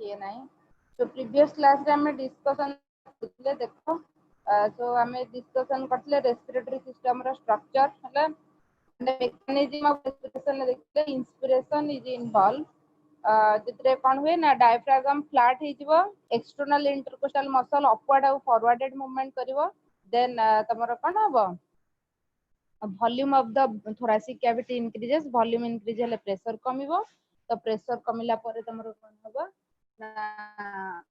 ये नहीं तो प्रीवियस क्लास रे हमें डिस्कशन करले देखो सो हमें डिस्कशन करले रेस्पिरेटरी सिस्टम रो स्ट्रक्चर हला मेकानिज्म ऑफ रेस्पिरेशन देखले इंस्पिरेशन इज इन्वॉल्व जितरे कौन हुए ना डायफ्रागम फ्लैट हो एक्सटर्नल इंटरकोस्टल मसल अपवर्ड और फॉरवर्डेड मूवमेंट करिवो देन तमरो कौन हबो volume of the thoracic cavity increases volume increase हेले प्रेशर कमिवो तो प्रेशर कमिला परे तमरो कौन हबो ना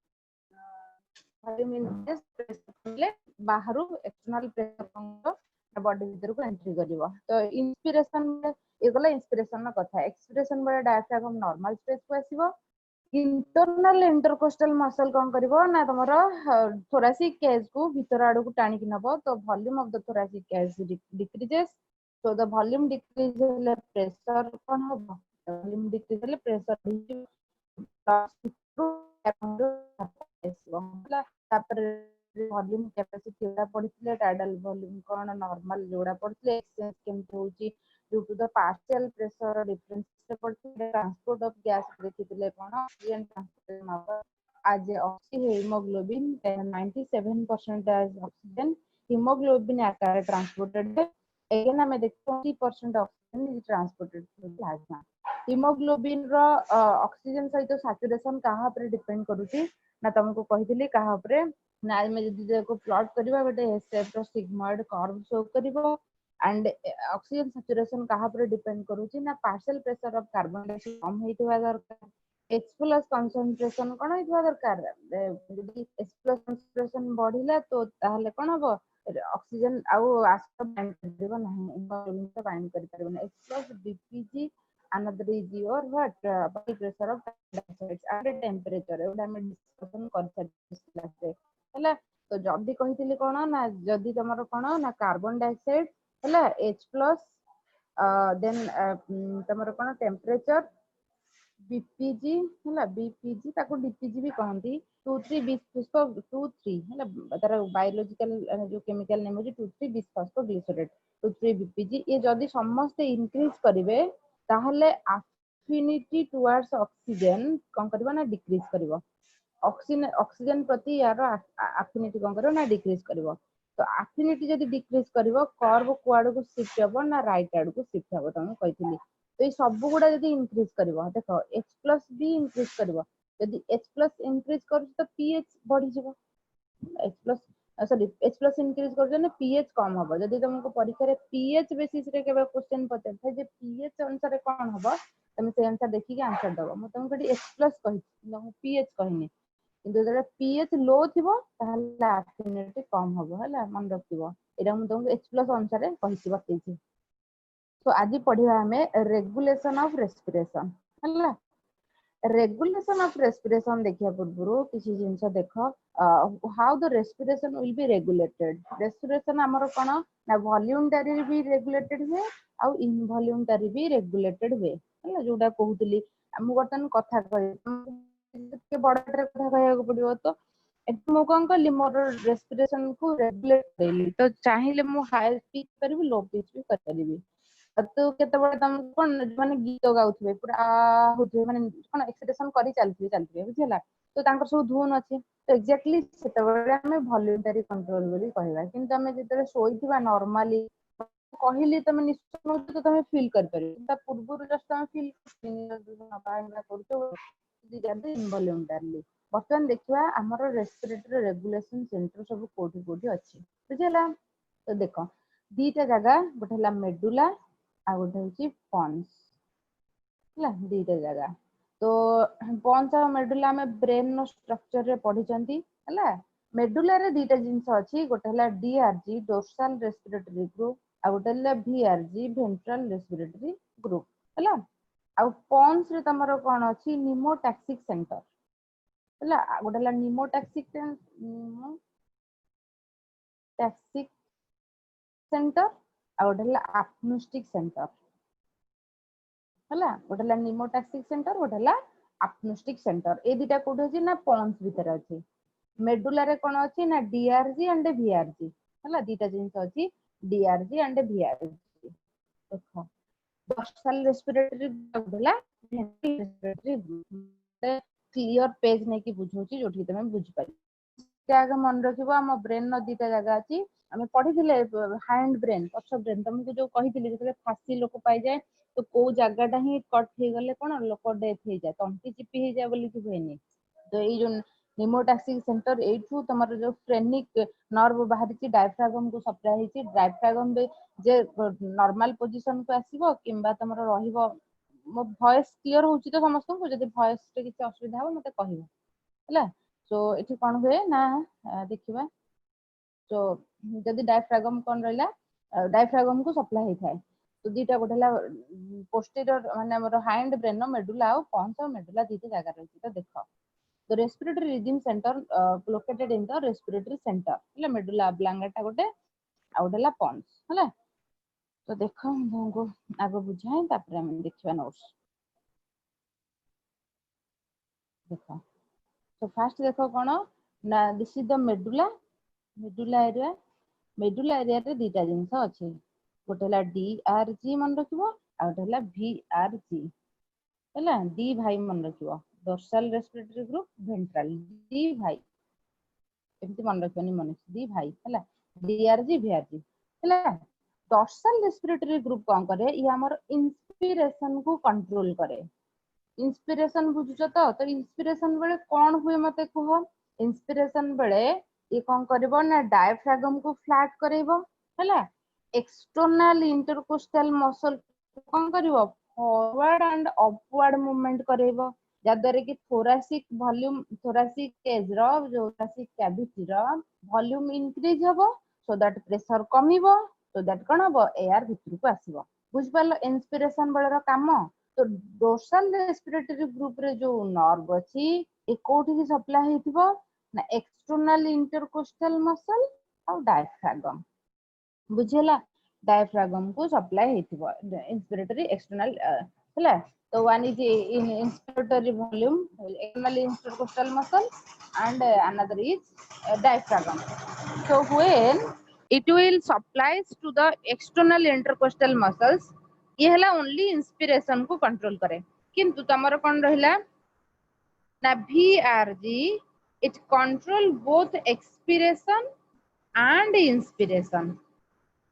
वॉल्यूम इंक्रीज प्रेशर कमिले बाहरु एक्सटर्नल प्रेशर कमिवो बॉडी भीतर को एंट्री करिवो तो इंस्पिरेशन एगला इंस्पिरेशन न कथा एक्सपिरेशन बडा डायफ्रागम नॉर्मल स्पेस को आसीबो इंटरनल इंटरकोस्टल मसल कौन करिवो ना तमरो thoracic cage को भीतर आडू को टाणी कि नबो तो volume of the thoracic cage decreases so the volume decrease हेले प्रेशर कौन हबो वॉल्यूम डिक्रीज हेले प्रेशर वॉल्यूम कैपेसिटी जोड़ा पड़ितले टाइडल वॉल्यूम कौन नॉर्मल जोड़ा पड़ितले एक्सचेंज केमते होची due to the partial pressure difference से पड़ितले ट्रांसपोर्ट ऑफ गैस देखितले कौन ऑक्सीजन ट्रांसपोर्ट मापर आज oxyhaemoglobin 97% as oxygen haemoglobin आकार ट्रांसपोर्टेड again हमें देखो 20% oxygen is transported through plasma haemoglobin row oxygen सहित सैचुरेशन कहा पर डिपेंड करूची ना तुमको कहितली कहा पर ना में जदी देखो प्लॉट करबा गोटे एस टाइप रो सिग्मॉइड कर्व शो करबो एंड ऑक्सीजन सैचुरेशन कहा पर डिपेंड करूची ना partial pressure of carbon dioxide कम हेतिबा दरकार H प्लस कंसंट्रेशन कोन हेतिबा दरकार जदी H प्लस कंसंट्रेशन बढ़िला तो ताहले कोन हबो ऑक्सीजन आउ आस्क बाइंड करबो नाही इनवॉल्व तो बाइंड कर परबो ना H plus BPG another is your what body pressure of dioxide at temperature एवडा हम डिस्कशन कर सकते हला तो जदी कहितली कोन ना जदी तमरो कोन ना कार्बन डाइऑक्साइड हला H प्लस देन तमरो कोन टेम्परेचर बीपीजी हला बीपीजी ताको डीपीजी भी कहंती 23 23 हला तार बायोलॉजिकल जो केमिकल नेम होची 23 बिस्फॉस्फोग्लिसरेट 23 बीपीजी ये जदी समस्त इंक्रीज करिवे ताहले अफिनिटी टुवर्ड्स ऑक्सीजन कोन करबो ना डिक्रीज करबो ऑक्सीजन प्रति यार अफिनिटी कोन करबो ना डिक्रीज करबो तो अफिनिटी जदी डिक्रीज करबो कर्व कुआड को शिफ्ट हबो ना राइट आड को शिफ्ट हबो तुम कहितली तो ये सब गुडा जदी इंक्रीज करबो देखो H प्लस भी इंक्रीज करबो जदी H प्लस इंक्रीज कर तो pH बढ़ी जिवो H plus sorry H plus increase कर जने pH कम हबो जदी तुमको परीक्षा रे pH बेसिस रे केबे क्वेश्चन पते थे जे pH अनुसार कोन हबो तुम से आंसर देखि के आंसर दबो म तुमको H प्लस कहि तुमको pH कहिनी किंतु जदि pH लो थिबो ताहले अफिनिटी कम हबो हला मन रखिबो एटा म तुमको H प्लस अनुसार कहिछि बतैछि तो आज पढ़िबा हमें रेगुलेशन ऑफ रेस्पिरेशन हला रेगुलेशन ऑफ रेस्पिरेशन देखिया पूर्व किसी जिंस देखो how the respiration will be regulated respiration हमर कोन ना वॉल्यूमटरी भी रेगुलेटेड हुए आ इनवॉल्यूमटरी भी रेगुलेटेड हुए हला जोडा कहउतली हम बर्तन कथा कहि के बडटर कथा कहया पड़िबो तो एत मो कोन कली मोर रेस्पिरेशन को रेगुलेट करली तो चाहिले मो हाई पिच करबी लो पिच भी कर परबी तो केते बडे तम कोन माने गीत गाउथबे पूरा होथबे माने कोन एक्सप्रेशन करी चलथबे बुझिला तो तांकर सब धुन अछि तो एग्जैक्टली सेते बडे हमें वॉल्यूंटरी कंट्रोल बोली कहबा किंतु हमें जेते सोइथिबा नॉर्मली कहिली तमे निश्चय न तो तमे फील कर परिबो ता पूर्वरु जस्ट तमे फील नबाइना करतो दि जाते इनवॉल्यूंटरली बर्तमान देखिबा हमर रेस्पिरेटरी रेगुलेशन सेंटर सब कोठी कोठी अछि बुझिला तो देखो दीटा जगह गोटेला मेडुला आ गोटे होची पॉन्स हला दीटा जगह तो पॉन्स आ मेडुला में ब्रेन नो स्ट्रक्चर रे पढी चंती हला मेडुला रे दीटा जिंस अछि गोटे हला डीआरजी डोर्सल रेस्पिरेटरी ग्रुप आ गोटे हला वीआरजी वेंट्रल रेस्पिरेटरी ग्रुप हला आ पॉन्स रे तमरो कोन अछि निमोटैक्सिक सेंटर हला गोटे हला निमोटैक्सिक सेंटर आ गोटे हला एप्निस्टिक सेंटर हला गोटे हला निमोटैक्सिक सेंटर गोटे हला एप्निस्टिक सेंटर ए दिटा कोड अछि ना पॉन्स भीतर अछि मेडुला रे कोन अछि ना डीआरजी एंड वीआरजी हला दीटा जिंस अछि डीआरजी एंड वीआरजी देखो डोर्सल रेस्पिरेटरी हला वेंट्रल रेस्पिरेटरी क्लियर पेज नहीं कि बुझौची जोठी तमे बुझ पारि आगे मन रखिबो हम ब्रेन न दीटा जगह अछि आमे पढिथिले हैंड ब्रेन पक्ष ब्रेन तुमको जो कहिथिले जते फासी लोक पाई जाए तो को जगहटा ही कट हे गले कोन लोक डेथ हे जाए तंती चिपी हे जाए बोली कि हुएनी तो ये जो निमोटैक्सिक सेंटर एठू तमर जो फ्रेनिक नर्व बाहरी छि डायफ्रागम को सप्लाई हेछि डायफ्रागम जे नॉर्मल पोजीशन को आसीबो किंबा तमर रहिबो मो वॉइस क्लियर होछि तो समस्त को जदि वॉइस रे किछ असुविधा हो मते कहिबो हला सो एठी कोन हुए ना देखिबा तो जदि डायफ्रागम कोन रहला डायफ्रागम को सप्लाई हे थाए तो दीटा गोटेला पोस्टीरियर माने हमर हैंड ब्रेन मेडुला और पॉन्स और मेडुला दीटा जगह रही तो देखो the respiratory rhythm center located in the respiratory center हला मेडुला ऑब्लांगेटा गोटे आ गोटेला पॉन्स हला तो देखो हमको आगो बुझाए तापर हम देखिबा नोट्स देखो तो फर्स्ट देखो कोन ना this is the medulla area रे दीटा जिंस अछि गोटेला DRG मन रखिबो आ गोटेला VRG हला डी भाई मन रखिबो डोर्सल रेस्पिरेटरी ग्रुप वेंट्रल डी भाई एमती मन रखिबनी मन डी भाई हला DRG VRG हला डोर्सल रेस्पिरेटरी ग्रुप कोन करे ये हमर इंस्पिरेशन को कंट्रोल करे इंस्पिरेशन बुझुछ तो इंस्पिरेशन बेले कोन हुए मते कहो इंस्पिरेशन बेले ये कोन करबो ना डायफ्रागम को फ्लैट करेबो हला एक्सटर्नल इंटरकोस्टल मसल कोन करबो फॉरवर्ड एंड अपवर्ड मूवमेंट करेबो जाद्वारे कि थोरासिक वॉल्यूम थोरासिक केज रो जो थोरासिक कैविटी रो वॉल्यूम इंक्रीज हबो सो दैट प्रेशर कमिबो सो दैट कोन हबो एयर भितर को आसीबो बुझ पालो इंस्पिरेशन बेले रो काम तो डोर्सल रेस्पिरेटरी ग्रुप रे जो नर्व अछि ए कोठी की सप्लाई हेतिबो ना एक्सटर्नल इंटरकोस्टल मसल और डायफ्रागम बुझेला डायफ्रागम को सप्लाई हेतिबो इंस्पिरेटरी एक्सटर्नल हला तो one is in inspiratory volume external intercostal muscle and another is diaphragm so when it will supplies to the external intercostal muscles ये हला only inspiration को control करे किंतु तमर कोन रहिला ना VRG it control both expiration and inspiration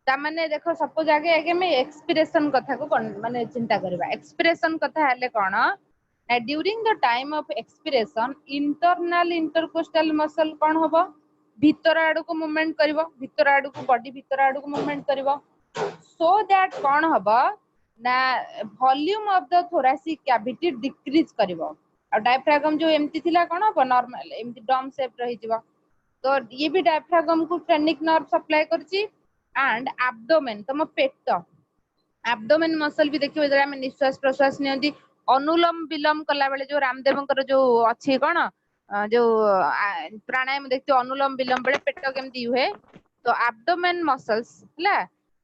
ता माने देखो सपोज आगे आगे मैं एक्सपिरेशन कथा को माने चिंता करबा एक्सपिरेशन कथा हले कोन ना during the time of expiration internal intercostal muscle कोन होबो भीतर आडू को मूवमेंट करबो भीतर आडू को बॉडी भीतर आडू को मूवमेंट करबो सो दैट कोन होबो ना volume of the thoracic cavity decrease करिवो और डायफ्रागम जो एमती थिला कोन हो नॉर्मल एमती डम शेप रही जिवो तो ये भी डायफ्रागम को फ्रेनिक नर्व सप्लाई करची एंड एब्डोमेन तम पेट एब्डोमेन मसल भी देखिबो जरा हम निश्वास प्रश्वास नियंती अनुलोम विलोम कला बेले जो रामदेवंकर जो अछि कोन जो प्राणायाम देखते अनुलोम विलोम बेले पेट केमती हुए तो एब्डोमेन मसल्स हला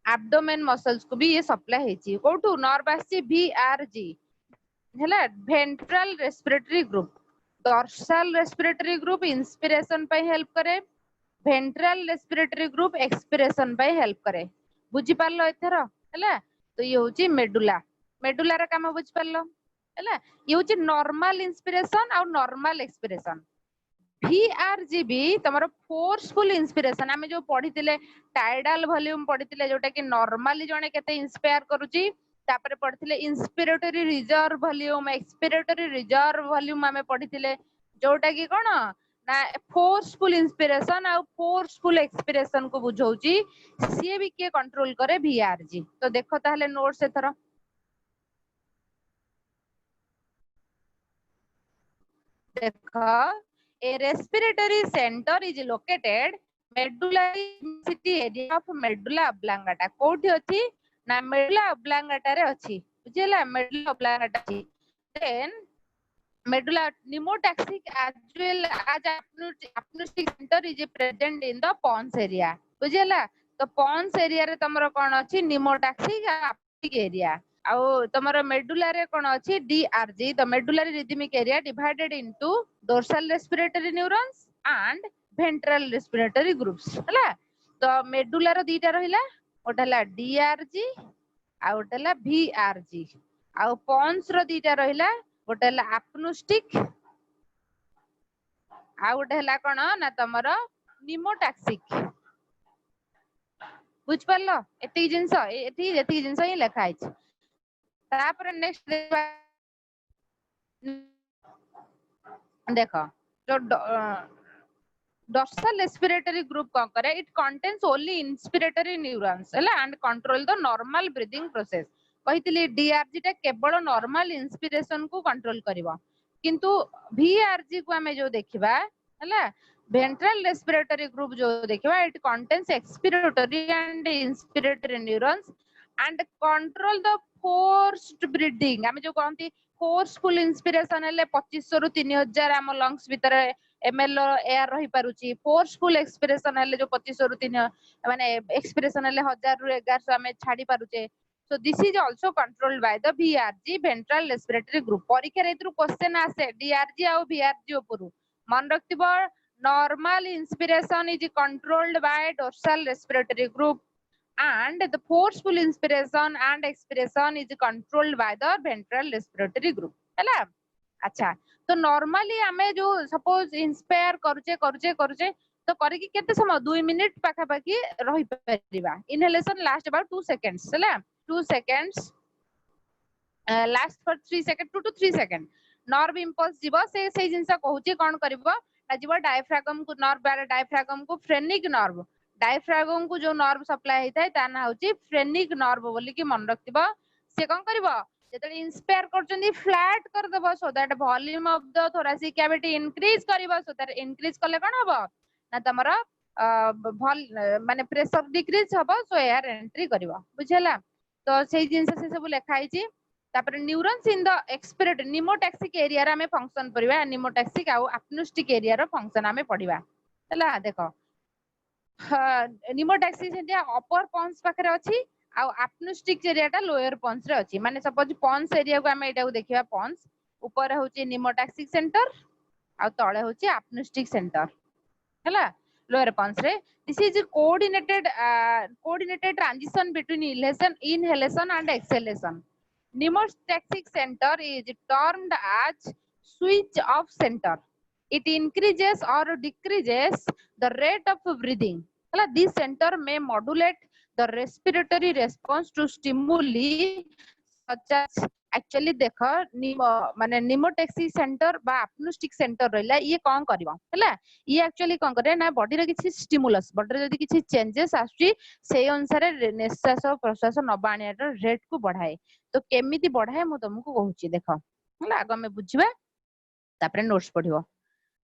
एब्डोमेन मसल्स को भी ये सप्लाई हेची कोठू नर्व आसी VRG हला ventral respiratory group dorsal respiratory group inspiration पे हेल्प करे वेंट्रल रेस्पिरेटरी ग्रुप एक्सपिरेशन पे हेल्प करे बुझी पारलो एथरो हला तो ये होची मेडुला मेडुला रा काम बुझी पारलो हला ये होची नॉर्मल इंस्पिरेशन और नॉर्मल एक्सपिरेशन VRG भी तमरो फोर्सफुल इंस्पिरेशन आमे जो पढितिले टाइडल वॉल्यूम पढितिले जोटा कि नॉर्मली जने केते इंस्पायर करूची तापर पढितिले inspiratory reserve volume expiratory reserve volume आमे पढितिले जोटा कि कोन ना फोर्सफुल इंस्पिरेशन और फोर्सफुल एक्सपिरेशन को बुझौची सी भी के कंट्रोल करे VRG तो देखो ताहले नोट्स एथरो देखो a respiratory center is located medullary city area of medulla oblongata कोठी अछि ना medulla oblongata रे अछि बुझिला medulla oblongata अछि then medulla pneumotaxic as well as apneutic center is present in the pons area बुझिला तो pons area रे तमरो कोन अछि pneumotaxic apneutic area आउ तमरो मेडुला रे कोन अछि DRG the medullary rhythmic area divided into dorsal respiratory neurons and ventral respiratory groups हला तो medulla रो दीटा रहिला ओटाला DRG आ ओटाला VRG आ Pond's रो दीटा रहिला ओटाला एपनोस्टिक आ गोटे हला कोन ना तमर निमोटैक्सिक बुझ परलो एती जिंस एती जति जिंस ही लिखा है तापर नेक्स्ट देखो जो dorsal respiratory group कौन करे it contains only inspiratory neurons हैला and control the normal breathing process कहितली DRG टा केवल normal inspiration को control करिवो किंतु VRG को हमें जो देखिबा हैला ventral respiratory group जो देखिबा it contains expiratory and inspiratory neurons and control the forced breathing हमें जो कहंती forceful inspiration हेले 2500 रु 3000 हम lungs भीतर ml एयर रही पारुची फोर्सफुल एक्सपिरेशन हेले जो 2500 रु 3 माने एक्सपिरेशन हेले 1000 रु 1100 हमें छाडी पारुचे so this is also controlled by the VRG ventral respiratory group परीक्षा रे क्वेश्चन आसे DRG और VRG ऊपर मन रखिबो normal inspiration is controlled by dorsal respiratory group and the forceful inspiration and expiration is controlled by the ventral respiratory group हैला अच्छा तो नॉर्मली हमें जो सपोज इंस्पायर करूचे तो करी कि केते समय 2 मिनिट पाखा पाखी रही परिबा इनहेलेशन लास्ट अबाउट 2 सेकंड्स हैला 2 seconds last for 3 second 2 to 3 second nerve impulse जीवो से जिंस कहूची कोन करबो ना जीवो डायफ्रागम को नर्व बारे डायफ्रागम को फ्रेनिक नर्व डायफ्रागम को जो नर्व सप्लाई हेताय ता ना होची फ्रेनिक नर्व बोली कि मन रखतिबो से कोन करबो जेतले इंस्पायर करचंदी फ्लैट कर देबो so that volume of the thoracic cavity increase करबो सो दैट इंक्रीज करले कोन हबो ना तमरा माने प्रेशर डिक्रीज हबो सो एयर एंट्री करबो बुझला तो सेही जिंस से सब लिखा हिची तापर neurons in the expiratory pneumotaxic area रे हमें फंक्शन परिबा निमोटैक्सिक आ एप्नोस्टिक एरिया रो फंक्शन हमें पढिबा हला देखो निमोटैक्सिक एरिया अपर पॉन्स पाखरे अछि आ एप्नोस्टिक एरिया टा लोअर पॉन्स रे अछि माने सपोज पॉन्स एरिया को हमें एटा को देखिबा पॉन्स ऊपर होछि निमोटैक्सिक सेंटर आ तळे होछि एप्नोस्टिक सेंटर हला लोअर पॉन्स रे this is coordinated transition between inhalation and exhalation Pneumothoracic center is termed as switch off center. It increases or decreases the rate of breathing. This center may modulate the respiratory response to stimuli such as actually देखो माने निमोटैक्सिक centre बा एप्नोस्टिक centre रहला ये कोन करबो हैला ये actually कोन करे ना बॉडी रे किछि स्टिमुलस बॉडी रे जदी किछि चेंजेस आछि से अनुसार निश्वास प्रश्वास नबाणिया रेट को बढ़ाए तो केमिति बढ़ाए मु तुमको कहूची देखो हैला आगो में बुझिबा तापरे नोट्स पढिबो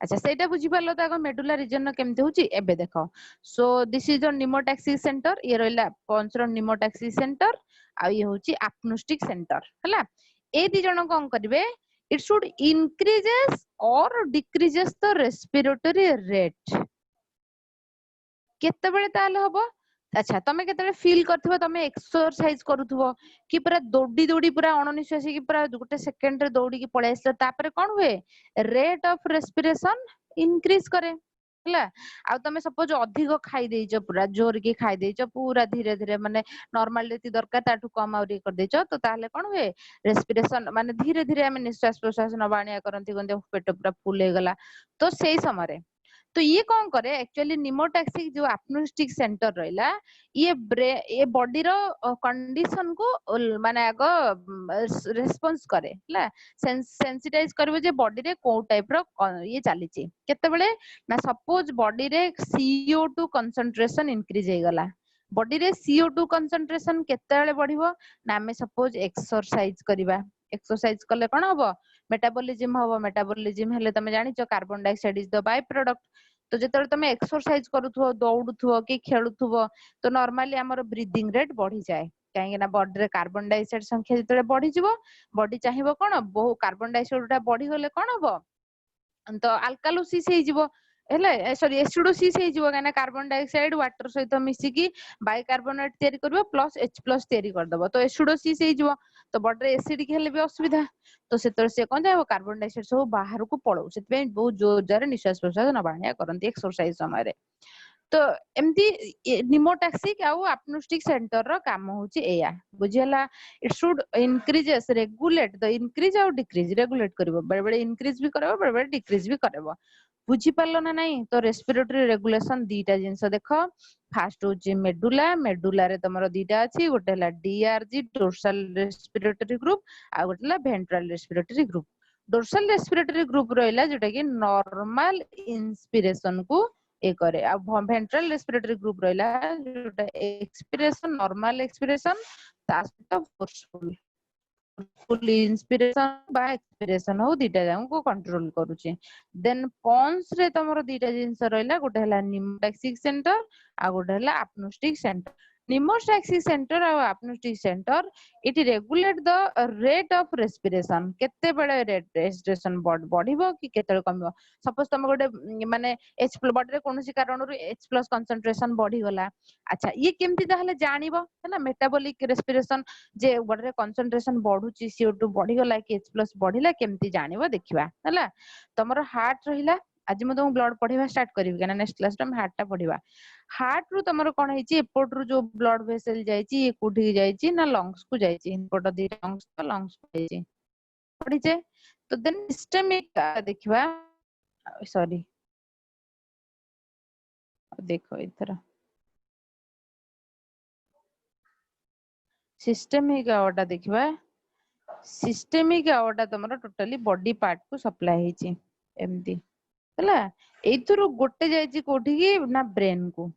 अच्छा सेटा बुझि परलो त आगो मेडुला रीजन केमिति होची एबे देखो so this is the pneumotaxic centre ये रहला पंचर निमोटैक्सिक सेंटर आ ये होची एप्नोस्टिक सेंटर हैला ए दी जण कोन करबे इट शुड इंक्रीजेस और डिक्रीजेस द रेस्पिरेटरी रेट केते बेले ताले हबो अच्छा तमे केते फील करथिबो तमे एक्सरसाइज करूथबो कि पूरा दौड़ी दौड़ी पूरा अणनिश्वासी कि पूरा गोटे सेकंड रे दौड़ी की पळे आसला तापर कोन हुए रेट ऑफ रेस्पिरेशन इंक्रीज करे हला आ तमे सपोज अधिक खाई देइछो पूरा जोर की खाई देइछो पूरा धीरे धीरे माने नॉर्मल जेती दरकार ताठू कम आउरी कर देइछो तो ताले कोन हुए रेस्पिरेशन माने धीरे धीरे हम निश्वास प्रश्वास नबाणिया करंती गंदे पेट पूरा फुल हे गला तो सेही समय रे तो ये कौन करे एक्चुअली निमोटैक्सिक जो एप्नोस्टिक सेंटर रहला ये बॉडी रो कंडीशन को माने आगो रेस्पॉन्स करे हला सेंसिटाइज करबो जे बॉडी रे को टाइप रो ये चली छि केते बेले ना सपोज बॉडी रे CO2 कंसंट्रेशन इंक्रीज हे गला बॉडी रे CO2 कंसंट्रेशन केते बेले बढ़िबो ना हमें सपोज एक्सरसाइज करबा एक्सरसाइज करले कोन होबो मेटाबॉलिज्म हेले तमे जानिचो carbon dioxide is the byproduct तो जेतले तमे एक्सरसाइज करूथो दौड़ुथो कि खेलुथो तो नॉर्मली हमर ब्रीथिंग रेट बढ़ी जाए काहे ना बॉडी रे कार्बन डाइऑक्साइड संख्या जेतले बढ़ी जिवो बॉडी चाहिबो कोन बहु कार्बन डाइऑक्साइड टा बढ़ी गले कोन होबो तो अल्कालोसिस हे जिवो हेले सॉरी एसिडोसिस हे जिवो काना कार्बन डाइऑक्साइड वाटर सहित मिसी की बाइकार्बोनेट तयारी करबो प्लस H+ तयारी कर दबो तो एसिडोसिस हे जिवो तो बॉडी रे एसिडिक हेले भी असुविधा तो सेतर से कोन जाय कार्बन डाइऑक्साइड सब बाहर को पळो सेतबे बहुत जोर जार निश्वास प्रश्वास नबाणिया करंती एक्सरसाइज समय रे तो एमती निमोटैक्सिक आ एप्नोस्टिक सेंटर रो काम होची एया बुझियला it should increases regulate the increase और डिक्रीज रेगुलेट करबो बड़े बड़े इंक्रीज भी करबो बड़े बड़े डिक्रीज भी करबो बुझी पारलो ना नहीं तो रेस्पिरेटरी रेगुलेशन दीटा जिंस देख फास्ट होची मेडुला मेडुला रे तमरो दीटा अछि गोटे हला डीआरजी डोर्सल रेस्पिरेटरी ग्रुप आ गोटे हला ventral respiratory group dorsal respiratory group रहला जेटा कि नॉर्मल इंस्पिरेशन को ए करे आ वेंट्रल रेस्पिरेटरी ग्रुप रहला जेटा एक्सपिरेशन नॉर्मल एक्सपिरेशन ता सहित फोर्सफुल फुल इंस्पिरेशन बा एक्सपिरेशन हो दीटा जाऊ को कंट्रोल करूची देन पॉन्स रे तमरो दीटा जिंस रहला गोटे हला निमोटैक्सिक सेंटर आ गोटे हला एपनोस्टिक सेंटर निमोटैक्सिक सेंटर आ apneustic centre it regulate the rate of respiration केते बेले रेट रेस्पिरेशन बढ़िबो कि केते कमिबो सपोज तम गोटे माने एच बॉडी रे कोनोसी कारणरू एच प्लस कंसंट्रेशन बढ़ी गला अच्छा ये केमती ताहले जानिबो है ना मेटाबॉलिक रेस्पिरेशन जे बॉडी रे कंसंट्रेशन बढ़ुची CO2 बढ़ी गला कि H प्लस बढ़िला केमती जानिबो देखिबा हला तमरो हार्ट रहिला आज म तुम ब्लड पढ़िबा स्टार्ट करिवि केना नेक्स्ट क्लास टाइम हार्ट टा पढ़िबा हार्ट रु तमरो कोन हेची एपोर्ट रु जो ब्लड वेसल जाईची ये कुठी जाईची ना लंग्स को जाईची इनपोर्ट दी लंग्स को जाईची पढ़िचे तो देन सिस्टमिक देखिबा सॉरी देखो इधर सिस्टमिक आवटा देखिबा सिस्टेमिक आवटा तमरो टोटली बॉडी पार्ट को सप्लाई हेची एमती हला एथुरु गोटे जाईची कोठी की ना ब्रेन को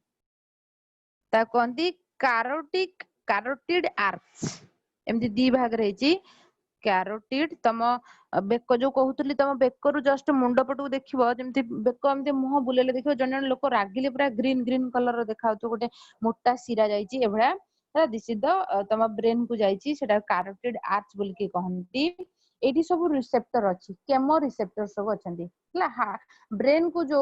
ता कोंती कारोटिड आर्च एमती दी भाग रहिची कैरोटिड तम बेक जो कहउतली तम बेकरु जस्ट मुंड पटू देखिबो जेमती बेक एमती मुंह बुलेले देखिबो जन जन लोक रागिले पूरा ग्रीन ग्रीन कलर देखाउतो गोटे मोटा सिरा जाईची एभळा दिस इज द तम ब्रेन को जाईची सेटा कैरोटिड आर्च बोल के कहंती एठी सब रिसेप्टर अछि केमो रिसेप्टर सब अछंती हला ब्रेन को जो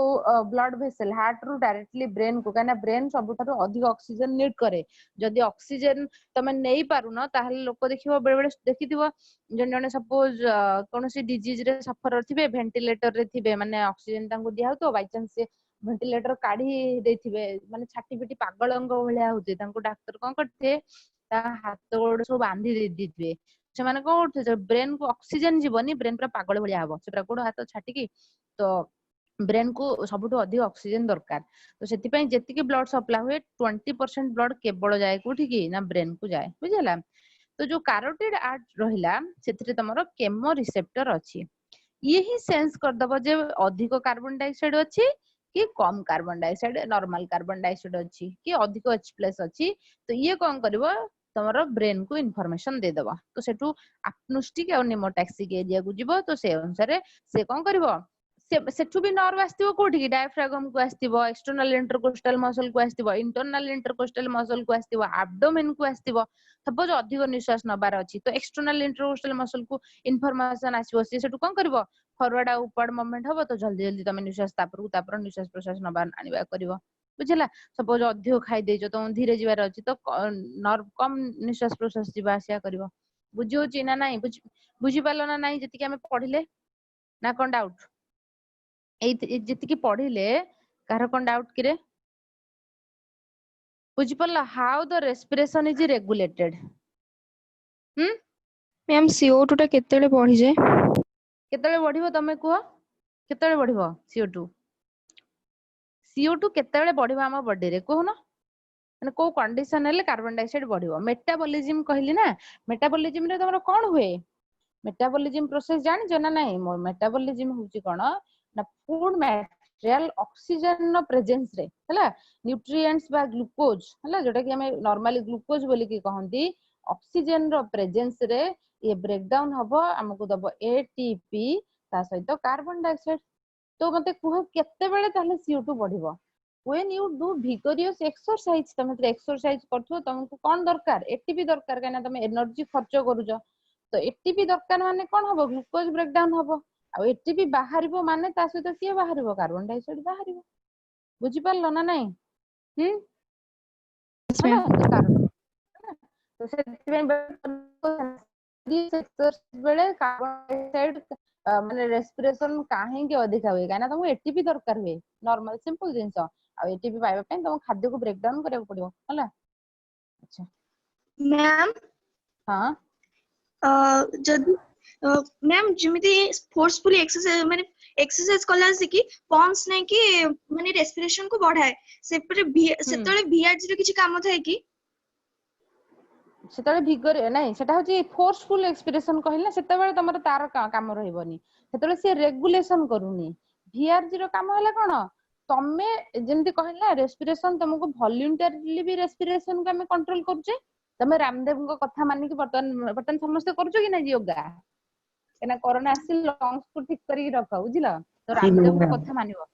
ब्लड वेसल हार्ट रु डायरेक्टली ब्रेन को काना ब्रेन सबठारु अधिक ऑक्सीजन नीड करे जदी ऑक्सीजन तमे नेई पारुना ताहले लोक देखिबो बेले बेले देखिथिबो जन जने सपोज कोनोसी डिजीज रे सफर थिबे वेंटिलेटर रे थिबे माने ऑक्सीजन तांको दिया होतो बाय चांस से वेंटिलेटर काढी देथिबे माने छाटी पिटी पागलंग भलिया होते तांको डॉक्टर कोन करथे ता हाथ गोड़ सब बांधी दे दिथिबे से माने कोन करथे ब्रेन को ऑक्सीजन जीवनी ब्रेन पूरा पागल भलिया हबो से पूरा गोड़ हाथ छाटी की तो ब्रेन को सबुठु अधिक ऑक्सीजन दरकार तो सेति पई जेतिके ब्लड सप्लाई हुए 20% ब्लड केवल जाए कोठी की ना ब्रेन को जाए बुझिला तो जो कैरोटिड आर्ट रहिला सेथिरे तमरो केमो रिसेप्टर अछि ये ही सेंस कर दबो जे अधिक कार्बन डाइऑक्साइड अछि कि कम carbon dioxide normal carbon dioxide अछि कि अधिक H+ अछि तो ये कोन करबो तमरो ब्रेन को इंफॉर्मेशन दे दबो तो सेटू एपनोस्टिक और निमोटैक्सिक एरिया को जिवो तो से अनुसार से कोन करबो सेठू भी नर्व आस्तिबो कोठी की डायफ्रागम को आस्तिबो एक्सटर्नल इंटरकोस्टल मसल को आस्तिबो इंटरनल इंटरकोस्टल मसल को आस्तिबो एब्डोमेन को आस्तिबो सपोज अधिक निश्वास नबार अछि तो एक्सटर्नल इंटरकोस्टल मसल को इन्फॉर्मेशन आसीबो से सेठू कोन करबो फॉरवर्ड आ उपवर्ड मूवमेंट हबो तो जल्दी जल्दी तमे निश्वास तापर निश्वास प्रश्वास नबार आनिबा करबो बुझला सपोज अधिक खाइ देजो तो धीरे जीवार अछि तो नर्व कम निश्वास प्रश्वास जीवा आसिया करबो बुझियो ची ना नाही बुझी पालो ना नाही जति के हमें पढिले ना कोन डाउट ए जति के पढिले कार कोन डाउट किरे बुझी पल्ला how the respiration is regulated ma'am CO2 टा केतेले बढ़ी जाय केतेले बढ़िबो तमे कुहो केतेले बढ़िबो CO2 केतेले बढ़िबो हम बॉडी रे कोहुना माने को कंडीशन हेले कार्बन डाइऑक्साइड बढ़िबो मेटाबॉलिज्म कहली ना मेटाबॉलिज्म रे तमरो कोन हुए मेटाबॉलिज्म प्रोसेस जानि जो ना नाही मेटाबॉलिज्म होची कोन ना food material oxygen no presence रे हला न्यूट्रिएंट्स बा ग्लूकोज हला जोटा कि हमें नॉर्मली ग्लूकोज बोली की कहंती ऑक्सीजन रो प्रेजेंस रे ये ब्रेक डाउन हबो हमकु दबो ATP ता सहित कार्बन डाइऑक्साइड तो मते कुह केते बेले ताले CO2 बढ़िबो when you do vigorous exercise तमे एक्सरसाइज करथो तुमको कोन दरकार ATP दरकार काना तमे एनर्जी खर्च करूजो तो ATP दरकार माने कोन हबो ग्लूकोज ब्रेक डाउन हबो आ ATP बाहरिबो माने ता सहित के बाहरिबो कार्बन डाइऑक्साइड बाहरिबो बुझी पारलो ना नाही हला तो तो से बेले कार्बन डाइऑक्साइड माने रेस्पिरेशन काहे के अधिक हुए काना तुमको ATP दरकार हुए नॉर्मल सिंपल जिंस आ ATP पाइबा पे तुम खाद्य को ब्रेक डाउन करबो पड़िबो हला अच्छा मैम हां जदी मैम जमिति फोर्सफुली एक्सरसाइज माने एक्सरसाइज कला से कि पम्प्स नै कि माने रेस्पिरेशन को बढ़ाए से पर सेतले वीआरजी रे किछि काम थाए कि सेतले भिगर नाही सेटा होची फोर्सफुल एक्सपिरेशन कहले सेतबेले तमर तार काम रहइबनी सेतबेले से रेगुलेशन करूनी वीआरजी रो काम हला कोन तमे जेंति कहला रेस्पिरेशन तुमको वॉलंटरली भी रेस्पिरेशन को हमें कंट्रोल करछे तमे रामदेव को कथा मानि कि बर्तन समस्त करछो कि नै योगा केना कोरोना आसी लंग्स को ठीक करी रखा बुझिला तो रामदेव को कथा मानिबो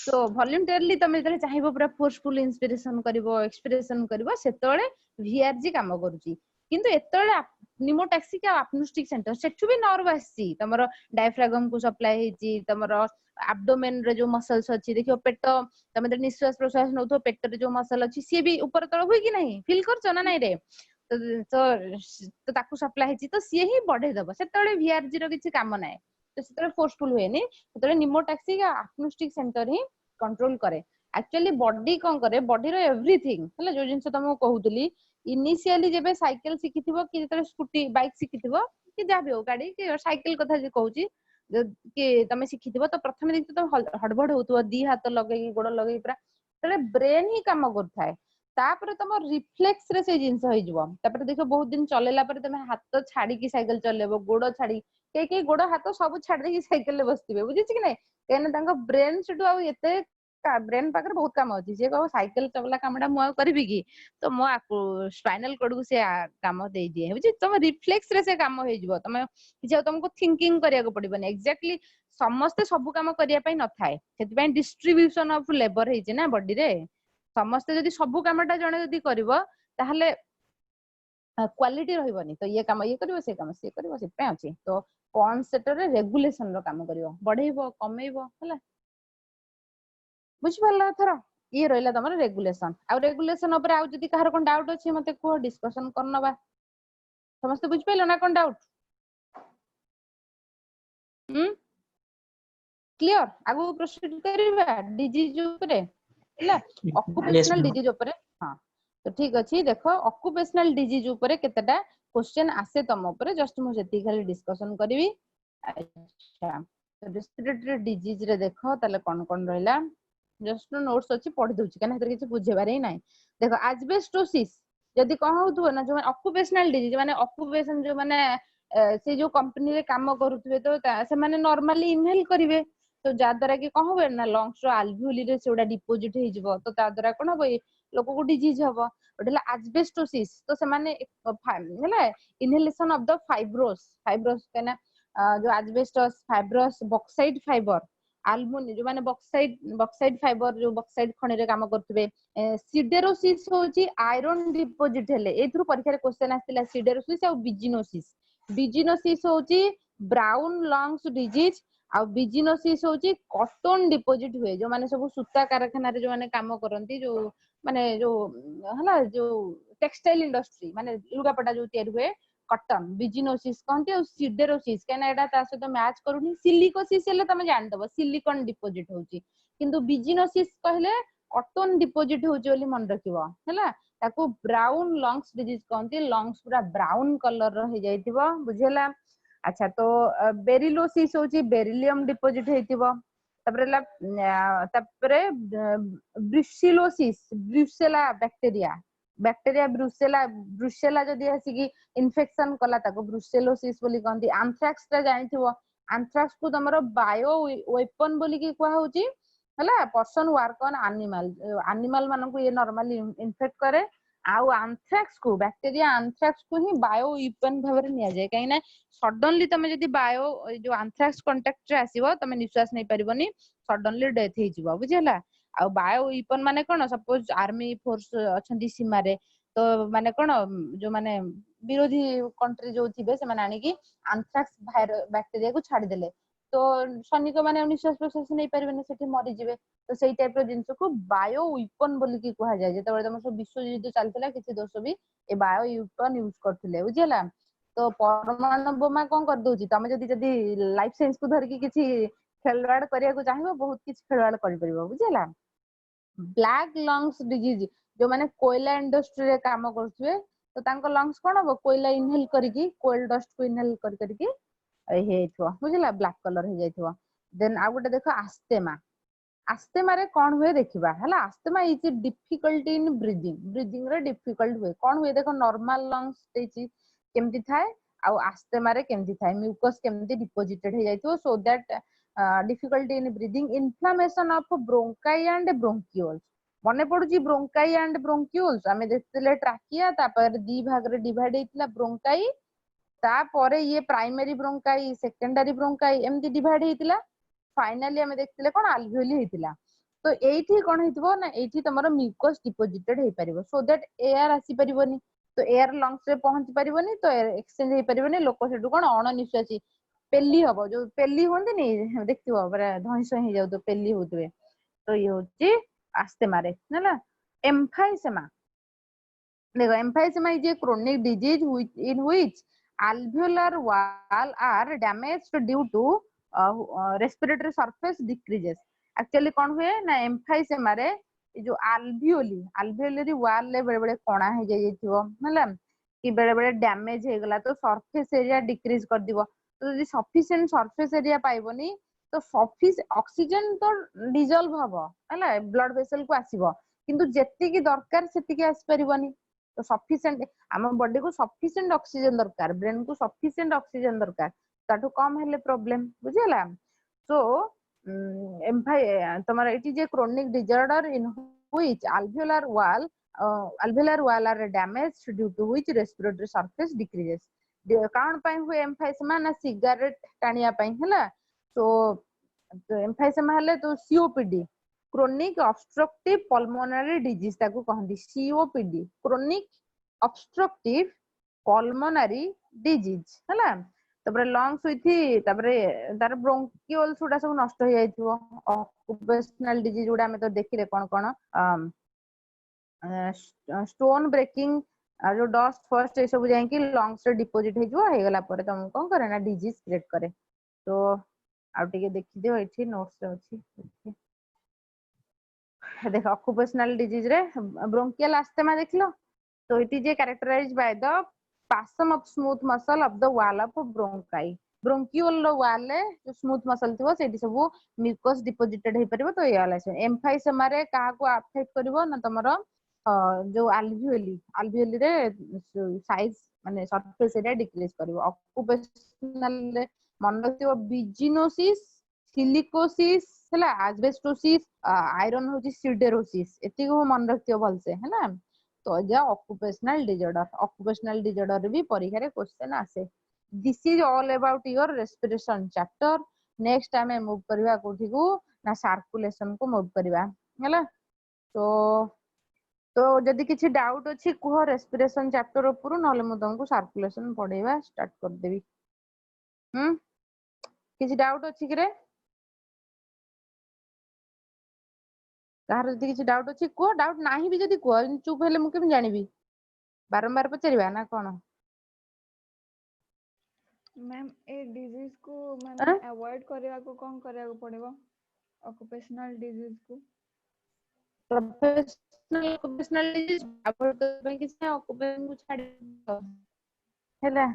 तो वॉलंटरली तमे जले चाहिबो पूरा फोर्सफुल इंस्पिरेशन करिवो एक्सपिरेशन करिवो सेतळे वीआरजी काम करूची किंतु एतळे निमोटैक्सी का अपनोस्टिक सेंटर सेठु भी नर्व आसी तमरो डायफ्रागम को सप्लाई हेची तमरो एब्डोमेन रे जो मसल्स अछि देखियो पेट तमे त निश्वास प्रश्वास नउथो पेट रे जो मसल अछि सी भी ऊपर तळ होई कि नहीं फील करछो ना नहीं रे तो ताकू सप्लाई हेची तो सी ही बढ़े दबो सेतळे वीआरजी रो किछि काम नाही तो सेतळे फोर्सफुल होएनी सेतळे निमोटैक्सी का अपनोस्टिक सेंटर ही कंट्रोल करे एक्चुअली बॉडी कोन करे बॉडी रो एवरीथिंग हला जो जिंस तमो कहउतली इनिशियली जेबे साइकिल सिखिथिबो कि जेतळे स्कूटी बाइक सिखिथिबो कि जाबे हो गाड़ी कि साइकिल कथा जे कहउची कि तमे सिखिथिबो तो प्रथमे देखि तो हडबड होतबो दी हाथ लगेई गोड़ लगेई पूरा तळे ब्रेन ही काम करथाय तापर तम रिफ्लेक्स रे से जिंस होई जबो तापर देखो बहुत दिन चलेला पर तमे हाथ छाडी की साइकिल चलेबो गोड़ छाडी के गोड़ हाथ सब छाडी की साइकिल ले बसतिबे बुझिछि कि नै केन तांको ब्रेन सेटु आ एते ब्रेन पाकर बहुत काम अछि जे कहो साइकिल चगला कामडा मु करबी की तो मो स्पाइनल कोड को से काम दे दिए बुझि तुम रिफ्लेक्स रे से काम होई जबो तुम कि तुमको थिंकिंग करिया को पड़िबनी एक्जेक्टली समस्त सब काम करिया पई न थाए सेति पई डिस्ट्रीब्यूशन ऑफ लेबर हेछि ना बॉडी रे समस्त जदी सब कामटा जणे जदी करबो ताहले क्वालिटी रहइबनी तो ये काम ये करबो से करबो से पे अछि तो कोन सेटर रे रेगुलेशन रो काम करबो बढ़ेइबो कमेइबो हला बुझ परला थरा ये रहला तमर रेगुलेशन आ रेगुलेशन ऊपर आ जदी कहार कोन डाउट अछि मते को डिस्कशन करनबा समस्त बुझ पेलो ना कोन डाउट क्लियर आगु प्रोसीड करबा डिजीज ऊपर हला ऑक्युपेशनल डिजीज ऊपर हां तो ठीक अछि देखो ऑक्युपेशनल डिजीज ऊपर केतेटा क्वेश्चन आसे तम ऊपर जस्ट मु जेती खाली डिस्कशन करबी अच्छा तो रेस्पिरेटरी डिजीज रे देखो ताले कोन कोन रहला जस्ट नोट्स अछि पढि दोछि कने हेतर किछ बुझेबारे ही नाही देखो एस्बेस्टोसिस जदी कहउथु ना जो ऑक्युपेशनल डिजीज माने ऑक्युपेशन जो माने से जो कंपनी रे काम करूथबे तो से माने नॉर्मली इनहेल करिवे तो जा द्वारा कि कौन हो ना लंग्स रो आल्वियोली रे सेडा डिपोजिट हे जिवो तो ता द्वारा कोन हो लोक को डिजीज हबो ओडला एस्बेस्टोसिस तो से माने हला इनहेलेशन ऑफ द फाइब्रोस केना जो एस्बेस्टोस फाइब्रोस बॉक्साइट फाइबर आल्मुनी जो माने बॉक्साइट फाइबर जो बॉक्साइट खणी रे काम करथबे सिडेरोसिस होची आयरन डिपोजिट हेले एथुर परीक्षा रे क्वेश्चन आस्तिला सिडेरोसिस आ बिजिनोसिस होची ब्राउन लंग्स डिजीज आ बिजिनोसिस होची कॉटन डिपोजिट हुए जो माने सब सूता कारखाना रे जो माने काम करंती जो माने जो हला जो टेक्सटाइल इंडस्ट्री माने लुगापटा जो तयार हुए कॉटन बिजिनोसिस कहंती आ सिडेरोसिस केना एडा ता सहित मैच करूनी सिलिकोसिस हेले तमे जान दबो सिलिकॉन डिपोजिट होची किंतु बिजिनोसिस कहले कॉटन डिपोजिट होची बोली मन रखिबो हला ताको ब्राउन लंग्स डिजीज कहंती लंग्स पूरा ब्राउन कलर रो हे जाइतिबो बुझेला अच्छा तो बेरिलोसिस होची बेरिलियम डिपोजिट हेतिबो तापरे ब्रुसेलोसिस ब्रुसेला बैक्टीरिया ब्रुसेला जदी आसी की इन्फेक्शन कला ताको ब्रुसेलोसिस बोली कहंती एंथ्रैक्स रे जानिथिबो एंथ्रैक्स को तमरो बायो वेपन बोली की कुआ होची हला पर्सन वर्क ऑन एनिमल मानन को ये नॉर्मली इन्फेक्ट करे आउ एंथ्रैक्स को बैक्टीरिया एंथ्रैक्स को ही बायो वेपन भाबरे निया जाय काइना सडनली तमे जदी बायो जो एंथ्रैक्स कांटेक्ट रे आसीबो तमे निश्वास नै परिबोनी सडनली डेथ हे जिवो बुझिला आ बायो वेपन माने कोन सपोज आर्मी फोर्स अछंती सीमा रे तो माने कोन जो माने विरोधी कंट्री जो थिबे से माने आनी की एंथ्रैक्स बैक्टीरिया को छाडी देले तो सैनिक माने निश्वास प्रश्वास नै परिबेनी सेठी मरि जिवे तो सेई टाइप रो जिंस को बायो वेपन बोली की कहा जाय जेते तम सब विश्व युद्ध चलतिला किछि दोष भी ए बायो वेपन यूज करथिले बुझिला तो परमाणु बोमा कोन कर दोची तमे जदी जदी लाइफ साइंस को धर की किछि खेलवाड़ करिया को चाहिबो बहुत किछि खेलवाड़ करि परिबो बुझिला ब्लैक लंग्स डिजीज जो माने कोयला इंडस्ट्री रे काम करथुए तो तांको लंग्स कोन हो कोयला इनहेल करिकी कोयल डस्ट को इनहेल करिकी ହେଇଯାଇଥିବ ବୁଝିଲା ବ୍ଲାକ୍ କଲର ହେଇଯାଇଥିବ। ଦେନ୍ ଆଉ ଗୋଟେ ଦେଖ ଆସ୍ତେମା। ଆସ୍ତେମା ରେ କଣ ହୁଏ ଦେଖିବା ହେଲା। ଆସ୍ତେମା ଇଜ ଡିଫିକଲ୍ଟି ଇନ୍ ବ୍ରିଦିଂ ରେ ଡିଫିକଲ୍ଟ ହୁଏ। କଣ ହୁଏ ଦେଖ ନର୍ମାଲ ଲଙ୍ଗସ୍ ଦେଇଛି କେମିତି ଥାଏ ଆଉ ଆସ୍ତେମା ରେ କେମିତି ଥାଏ ମ୍ୟୁକସ୍ କେମିତି ଡିପୋଜିଟେଡ ହେଇଯାଇଥିବ so that difficulty in breathing, inflammation of bronchi and bronchioles। ମନେ ପଡୁଛି ବ୍ରୋଙ୍କାଇ ଆଣ୍ଡ ବ୍ରୋଙ୍କିଓଲ୍ସ ଆମେ ଦେଖିଥିଲେ ଟ୍ରାକିଆ ତାପରେ ଦି ଭାଗରେ ଡିଭାଇଡ ହେଇଥିଲା ବ୍ରୋଙ୍କାଇ ତାପରେ ଇଏ ପ୍ରାଇମେରୀ ବ୍ରୋଙ୍କାଇ ସେକେଣ୍ଡାରୀ ବ୍ରୋଙ୍କାଇ ଏମିତି ଡିଭାଇଡ ହେଇଥିଲା ଫାଇନାଲି ଆମେ ଦେଖିଥିଲେ କଣ ଆଲଭିଓଲି ହେଇଥିଲା। ତ ଏଇଠି କଣ ହେଇଥିବ ନା ଏଇଠି ତମର ମ୍ୟୁକସ୍ ଡିପୋଜିଟେଡ ହେଇପାରିବ ସୋ ଦ୍ୟାଟ ଏୟାର ଆସିପାରିବନି ତ ଏୟାର ଲଙ୍ଗସ ରେ ପହଞ୍ଚି ପାରିବନି ତ ଏକ୍ସଚେଞ୍ଜ ହେଇପାରିବନି ଲୋକ ସେଠୁ କଣ ଅଣନିଶ୍ୱାସୀ ପେଲି ହବ ଯୋଉ ପେଲି ହୁଅନ୍ତିନି ଦେଖିଥିବ ପୁରା ଧଇଁ ସଇଁ ହେଇଯାଉଥିବ ପେଲି ହଉଥିବେ ତ ଇଏ ହଉଛି ଆସ୍ତେମାରେ ହେଲା। ଏମ୍ଫାଇସେମା देखो emphysema is a chronic disease in which alveolar wall are damaged due to respiratory surface decreases। Actually कौन हुए ना एम्फाइसेमा रे जो आल्वियोली वाल ले बेले बेले कणा हो जाइथिबो होला कि बेले बेले डैमेज हे गला तो सरफेस एरिया डिक्रीज कर दिबो तो यदि सफिशिएंट सरफेस एरिया पाइबोनी तो ऑक्सीजन तो डिजॉल्व हबो होला ब्लड वेसल को आसीबो किंतु जेतिकी दरकार सेतिकी आसी परिबोनी तो सफिशिएंट आम बॉडी को सफिशिएंट ऑक्सीजन दरकार ब्रेन को सफिशिएंट ऑक्सीजन दरकार ताठू कम हेले प्रॉब्लम बुझिला। सो तुम्हारा it is a chronic disorder in which alveolar wall are damaged due to which respiratory surface decreases। कौन पाई हुए एम्फाइसेमा ना सिगरेट टाणिया पाई हैला तो एम्फाइसेमा हेले तो COPD chronic obstructive pulmonary disease ताको कहंदी COPD chronic obstructive pulmonary disease हैला। तापर लंग्स हुई तापर तार ब्रोंकियोल्स गुडा सब नष्ट हो जाइथिबो ऑक्युपेशनल डिजीज गुडा हमें तो देखिले कोन कोन स्टोन ब्रेकिंग जो डस्ट फर्स्ट ये सब जाई कि लंग्स रे डिपॉजिट हे जो हे गला परे तुम कोन करे ना डिजीज क्रिएट करे। तो आउ टिके देखि दियो एठी नोट्स रे अछि देखो ऑक्युपेशनल डिजीज रे ब्रोंकियल अस्थमा देखलो तो it is characterised by the spasm of smooth muscle of the wall of bronchi bronchiole रो wall रे जो स्मूथ मसल थिबो सेठी सब म्यूकस डिपॉजिटेड हे परिबो तो ये वाला एम्फाइसेमा रे काहा को अफेक्ट करिवो ना तमरो जो आल्वियोली रे साइज माने सरफेस एरिया डिक्रीज करिवो। ऑक्युपेशनल रे मन रखियो बिजिनोसिस सिलिकोसिस हैला एस्बेस्टोसिस आयरन होची सिडेरोसिस एती को मन रखियो भलसे हैला। तो जा ऑक्युपेशनल डिसऑर्डर भी परीक्षा रे क्वेश्चन आसे। This is all about your respiration chapter. Next हमें मूव करबा कोठी को ना सर्कुलेशन को मूव करबा हैला। तो जदि किछि डाउट अछि कुह रेस्पिरेशन चैप्टर ऊपर नले मु तुमको सर्कुलेशन पढेबा स्टार्ट कर देबी। किछि डाउट अछि कि रे कहार जदि किछि डाउट अछि कुह डाउट नाही भी जदि कुह चुप हेले मु केम जानिबी बारंबार पचारिबा ना कोन। मैम ए डिजीज को माने अवॉइड करया को कोन करया को पड़िबो ऑक्युपेशनल डिजीज को प्रोफेशनल डिजीज अवॉइड करबे कि से ऑक्युपेशन को छाडी हैला।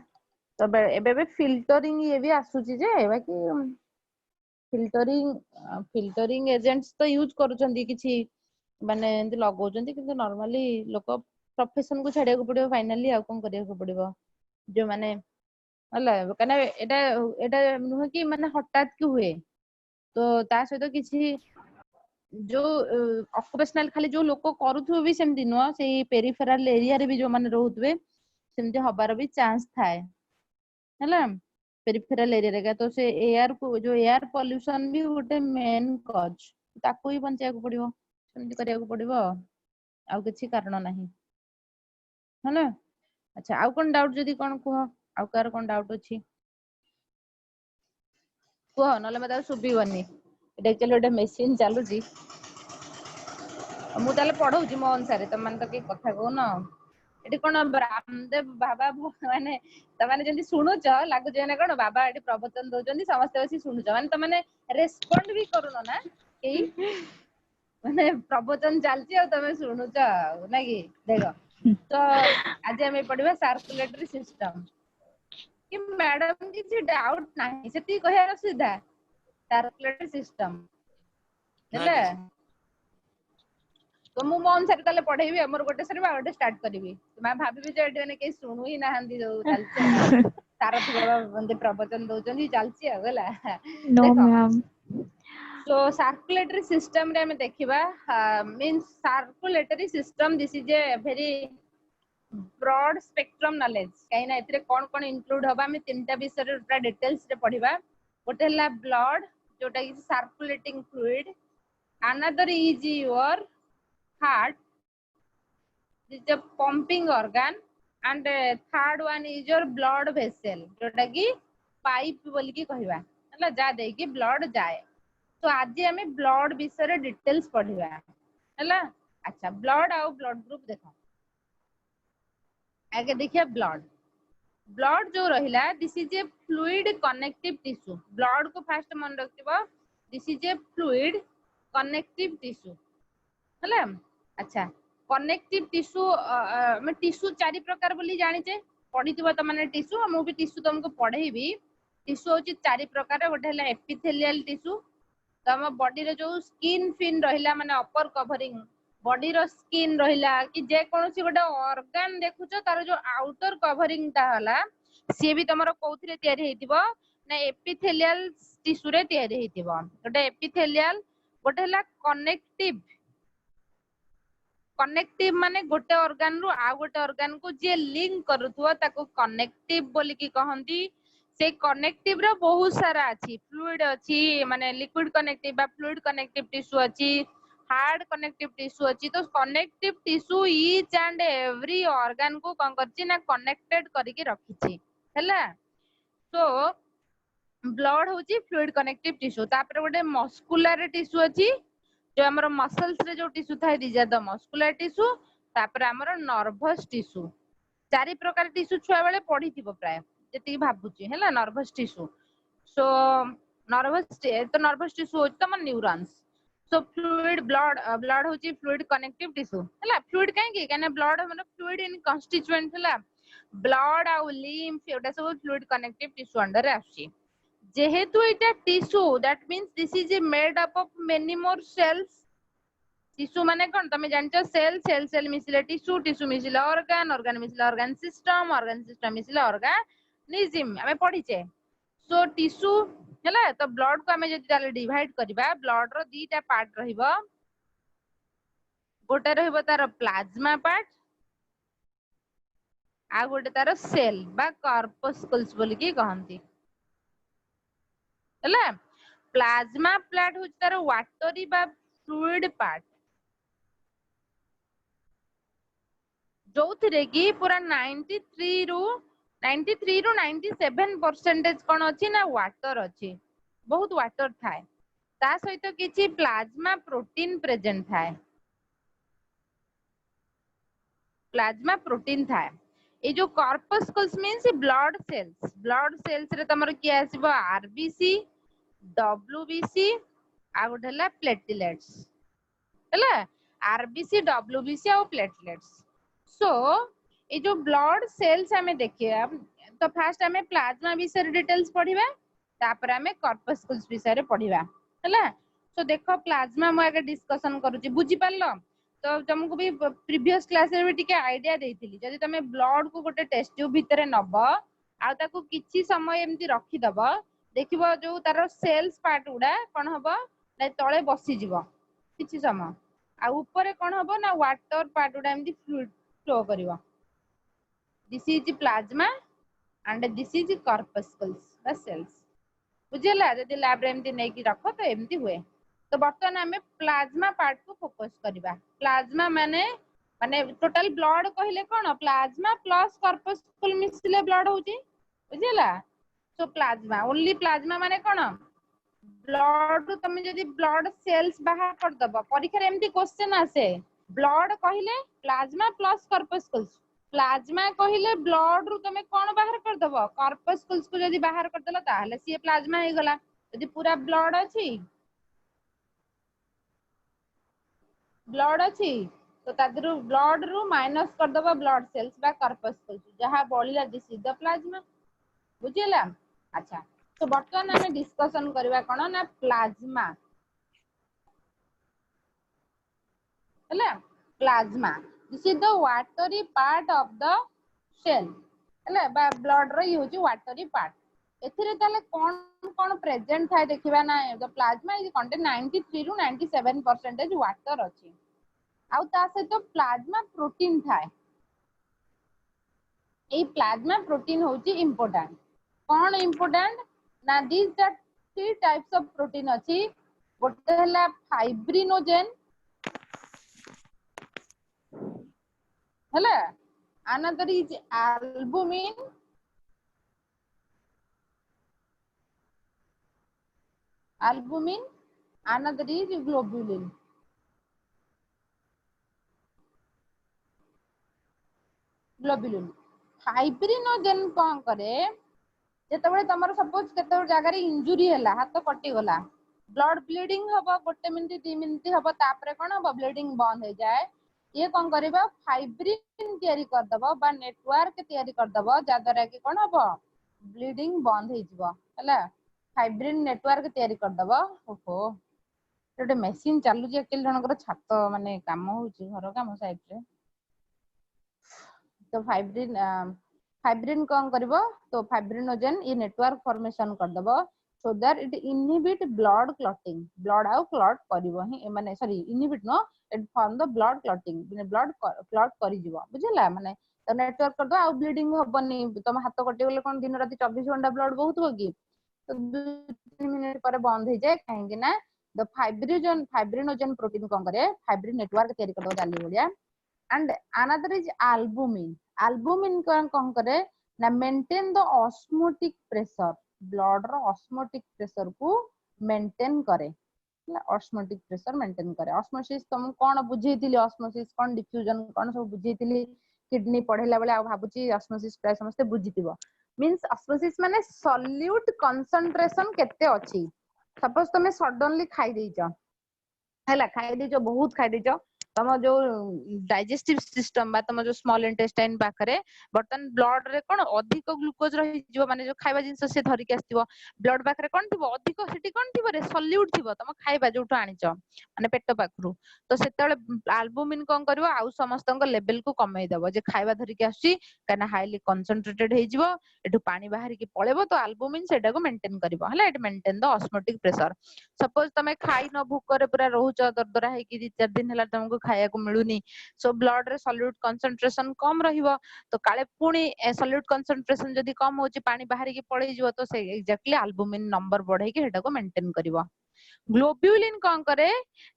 तो एबे फिल्टरिंग ये भी आसुची जे बाकी फिल्टरिंग एजेंट्स तो यूज करूछंदी किछि माने एंती लगौछंदी किंतु नॉर्मली लोक प्रोफेशन को छाडिया को पड़िबो फाइनली आ कोन करिया को पड़िबो जो माने हला कना एटा एटा नुह कि माने हठात कि हुए तो ता सहित किछि जो ऑक्युपेशनल खाली जो लोक करूथु भी सेमती नुह से पेरिफेरल एरिया रे भी जो माने रहउतबे सेमती हबार भी चांस थाए हैला। पेरिफेरल एरिया रे तो से एयर को जो एयर पोल्यूशन भी गोटे मेन कॉज ताको ही बंचिया को पड़िबो सेमती करिया को पड़िबो आ किछि कारण नाही हैला। अच्छा आउ कोन डाउट जदी कोन कुह आउ कार कोन डाउट अछि कुह नले मते सुबीवनी एटा चलो एटा मशीन चालू जी मु ताले पढौची मो अनुसार त मन त के कथा कहू न एटी कोन रामदेव बाबा माने तमाने जंदी सुनुच लागु जेने कोन बाबा एटी प्रवचन दोचंदी समस्त बसी सुनुच माने तमाने रेस्पोंड भी करूनो ना एई माने प्रवचन चालची आ तमे सुनुच ना कि देखो तो आज हमें पढ़िबा सर्कुलेटरी सिस्टम कि मैडम किसी डाउट नाही सेती कहयार सीधा सर्कुलेटरी सिस्टम हेले तो मु मोन सर तले पढेबी हमर गोटे सर बा गोटे स्टार्ट करबी तुम भाबिबी जे एडने के सुनु ही नाहंदी जो चलचे सारथी बाबा बंदे प्रवचन दउचंदी चलची होला नो देखो मैम so circulatory system रे हम देखिबा means circulatory system this is a very broad spectrum knowledge काई ना एतरे कोन कोन इंक्लूड होबा हम तीनटा विषय रे पूरा डिटेल्स रे पढिबा गोटे हला ब्लड जोटा कि circulating fluid another is your heart this is a pumping organ and third one is your blood vessel जोटा कि पाइप बोली की कहबा हला जा दे कि ब्लड जाए तो आज हमें ब्लड विषय रे डिटेल्स पढिबा हला अच्छा ब्लड आउ ब्लड ग्रुप देखो आगे देखिए ब्लड ब्लड जो रहिला this is a fluid connective tissue blood को फास्ट मन रखिबो this is a fluid connective tissue हला अच्छा कनेक्टिव टिश्यू मैं टिश्यू चारि प्रकार बोली जानि छे पढिथिबो त माने टिश्यू मु भी टिश्यू तुमको पढेइबी टिश्यू होची चारि प्रकार गोटे हला एपिथेलियल टिश्यू तम बॉडी रे जो स्किन फिन रहिला माने अपर कवरिंग बॉडी रो स्किन रहिला कि जे कोनोसी गोटे ऑर्गन देखुचो तार जो आउटर कवरिंग ता हला सी भी तमरो कोउथरे तयारी हेतिबो ना एपिथेलियल टिश्यू रे तयारी हेतिबो गोटे एपिथेलियल गोटे हला कनेक्टिव माने गोटे ऑर्गन रु आ गोटे ऑर्गन को जे लिंक करूथुवा ताको कनेक्टिव बोली की कहंती से कनेक्टिव रो बहुत सारा अछि फ्लूइड अछि माने लिक्विड कनेक्टिव बा फ्लूइड कनेक्टिव टिश्यू अछि हार्ड कनेक्टिव टिश्यू अछि तो connective tissue each and every organ को कोन करछि ना कनेक्टेड करी के रखिछि हैला सो ब्लड होछि फ्लूइड कनेक्टिव टिश्यू तापर गोटे मस्कुलर टिश्यू अछि जो हमर मसल्स रे जो टिश्यू थाइ this are the muscular tissue तापर हमर नर्वस टिश्यू चारि प्रकार टिश्यू छुआ बेले पढिथिबो प्राय जति भाबुची हैला नर्वस टिश्यू सो नर्वस तो नर्वस टिश्यू होछि त मन न्यूरॉन्स सो फ्लूइड ब्लड होछि फ्लूइड कनेक्टिव टिश्यू हैला फ्लूइड काहे कि काने ब्लड मतलब फ्लूइड इन कॉन्स्टिट्यूएंट हैला ब्लड आ लिम्फ एटा सब फ्लूइड कनेक्टिव टिश्यू अंडर रे आछि जेहेतु इटा tissue that means this is made up of many more cells tissue माने कोन तमे जानछो सेल मिसिले टिश्यू टिश्यू मिसिले ऑर्गन मिसिले ऑर्गन सिस्टम मिसिले ऑर्गेनिज्म हमें पढिचे सो टिश्यू हैला तो ब्लड को हमें जति ताले डिवाइड करबा ब्लड रो दीटा पार्ट रहिबो गोटे रहिबो तार प्लाज्मा पार्ट आ गोटे तार सेल बा कॉर्पस्कुल्स बोली की कहंती हैला प्लाज्मा पार्ट होच तार वाटरी बा फ्लूइड पार्ट जोथिरे की पूरा 93 रु 97% कोन अछि ना वाटर अछि बहुत वाटर थाए ता सहित किछि प्लाज्मा प्रोटीन प्रेजेंट थाए प्लाज्मा प्रोटीन थाए ए जो कॉर्पस्कुल्स मींस ब्लड सेल्स रे तमर की आसीबो आरबीसी डब्ल्यूबीसी आ गोठला प्लेटलेट्स हैला आरबीसी डब्ल्यूबीसी आ प्लेटलेट्स सो ए जो ब्लड सेल्स हमें देखिया तो फास्ट हमें प्लाज्मा विषय डिटेल्स पढिबा तापर हमें कॉर्पस्कुल्स विषय पढिबा हैला सो देखो प्लाज्मा म आगे डिस्कशन करूची बुझी पारलो तो तुमको भी प्रीवियस क्लास रे भी टिके आईडिया देइथिली जदी तमे ब्लड को गोटे टेस्ट ट्यूब भितरे नब आ ताको किछि समय एम्ति रखि दबो देखिबो जो तार सेल्स पार्ट उडा कोन हबो ना तळे बसी जिवो किछि समय आ ऊपर कोन हबो ना वाटर पार्ट उडा एम्ति फ्लूइड फ्लो करिवो this is plasma and this is corpuscles the cells बुझिला जदी लैब रे एम्ति नै कि रखो तो एम्ति हुए तो बर्तमान हमें प्लाज्मा पार्ट को फोकस करिबा प्लाज्मा माने माने टोटल ब्लड कहिले कोन प्लाज्मा प्लस कॉर्पस्कुल मिसिले ब्लड होची बुझिला सो प्लाज्मा ओनली प्लाज्मा माने कोन ब्लड तमे जदी ब्लड सेल्स बाहर कर दबो परीक्षा रे एम्ति क्वेश्चन आसे ब्लड कहिले प्लाज्मा प्लस कॉर्पस्कुल्स प्लाज्मा कहिले ब्लड रु तमे कोन बाहर कर दबो कॉर्पस्कुल्स को जदी बाहर कर देला ताहले सी प्लाज्मा हे गला जदी पूरा ब्लड अछि तो तादरु ब्लड रु माइनस कर दबो ब्लड सेल्स बा कॉर्पस्कुल्स जहां बळिला दिस इज द प्लाज्मा बुझिला। अच्छा तो बर्तमान आम डिस्कशन करवा कौन ना प्लाज्मा है plasma this is the watery part of the cell है ब्लड रो यूज वाटरी पार्ट एथिरे ताले कौन कौन प्रेजेंट थाए देखिबा ना द प्लाज्मा इज कंटेन 93 रु 97% वाटर अछि आउ ता सहित प्लाज्मा प्रोटीन थाए ए प्लाज्मा प्रोटीन होची इंपोर्टेंट कौन इंपोर्टेंट ना this the three types of protein अछि गोटे हला फाइब्रिनोजेन हला another is albumin another is globulin fibrinogen कौन करे जेतेबेले तमर सपोज केते जगह इंजुरी हैला हाथ कटि गला ब्लड ब्लीडिंग हबो गोटे मिनिट 2 मिनिट हबो तापरे कोन हबो ब्लीडिंग बंद हो जाए ये कौन करिबा फाइब्रिन तयारी कर दबो बा नेटवर्क तयारी कर दबो जादरा कि कोन हबो ब्लीडिंग बंद हो जिवो हैला फाइब्रिन नेटवर्क तयारी कर दबो ओहो गोटे मशीन चालू जे अकेले जनकर छात माने काम होउची घर काम साइड रे तो फाइब्रिन कौन करिवो तो फाइब्रिनोजेन ये नेटवर्क फॉर्मेशन कर दबो so that it inhibit blood clotting blood आउ क्लॉट करिवो ही माने sorry inhibit no it form the blood clotting माने ब्लड क्लॉट करि जिवो बुझला माने तो नेटवर्क कर दो आउ ब्लीडिंग होबनी तुम हाथ कटि गेले कोन दिन राति 24 घंटा ब्लड बहुत हो कि तो 2-3 मिनिट पर बंद हो जाए काहेकि ना द फाइब्रिनोजेन प्रोटीन कौन करे फाइब्रिन नेटवर्क तयारी कर दो जाली भलिया and another is albumin कौन करे ना maintain the osmotic pressure blood रो ऑस्मोटिक प्रेशर को मेंटेन करे ऑस्मोटिक प्रेशर मेंटेन करे ऑस्मोसिस तुम कौन बुझेइतिली ऑस्मोसिस कौन डिफ्यूजन कौन सब बुझेइतिली किडनी पढ़ेला बेले आ भाबुची ऑस्मोसिस प्राय समस्त बुझितिबो मींस ऑस्मोसिस माने सॉल्यूट कंसंट्रेशन केते अछि सपोज तुम सडनली खाई देइचो हैला खाई देइचो बहुत खाई देइचो तम जो डाइजेस्टिव सिस्टम बा तम जो स्मॉल इंटेस्टाइन पाखरे बर्तन ब्लड रे कोन अधिक ग्लूकोज रही जो माने जो खाइबा जिंस से धरि के आस्तिबो ब्लड पाखरे कोन थिबो अधिक सिटी कोन थिबो रे सॉल्यूट थिबो तम खाइबा जोटो आनिचो माने पेट पाखरु तो सेतेले अल्बुमिन कोन करबो आउ समस्तक लेवल को कमै देबो जे खाइबा धरि के आसी काना हाईली कंसंट्रेटेड हे जिवो एठु पानी बाहर के पळेबो तो अल्बुमिन सेटा को मेंटेन करबो हला it maintain the osmotic pressure suppose तमे खाई न भूख रे पूरा रहउचो दरदरा हे कि 2-4 दिन हला तुमको खाया को मिलुनी सो ब्लड रे सॉल्यूट कंसंट्रेशन कम रहिबो तो काले पुणी सॉल्यूट कंसंट्रेशन जदी कम होची पानी बाहर के पळै जिवो तो से एक्जेक्टली अल्बुमिन नंबर बढ़ाई के हेटा को मेंटेन करिवो ग्लोब्युलिन कोन करे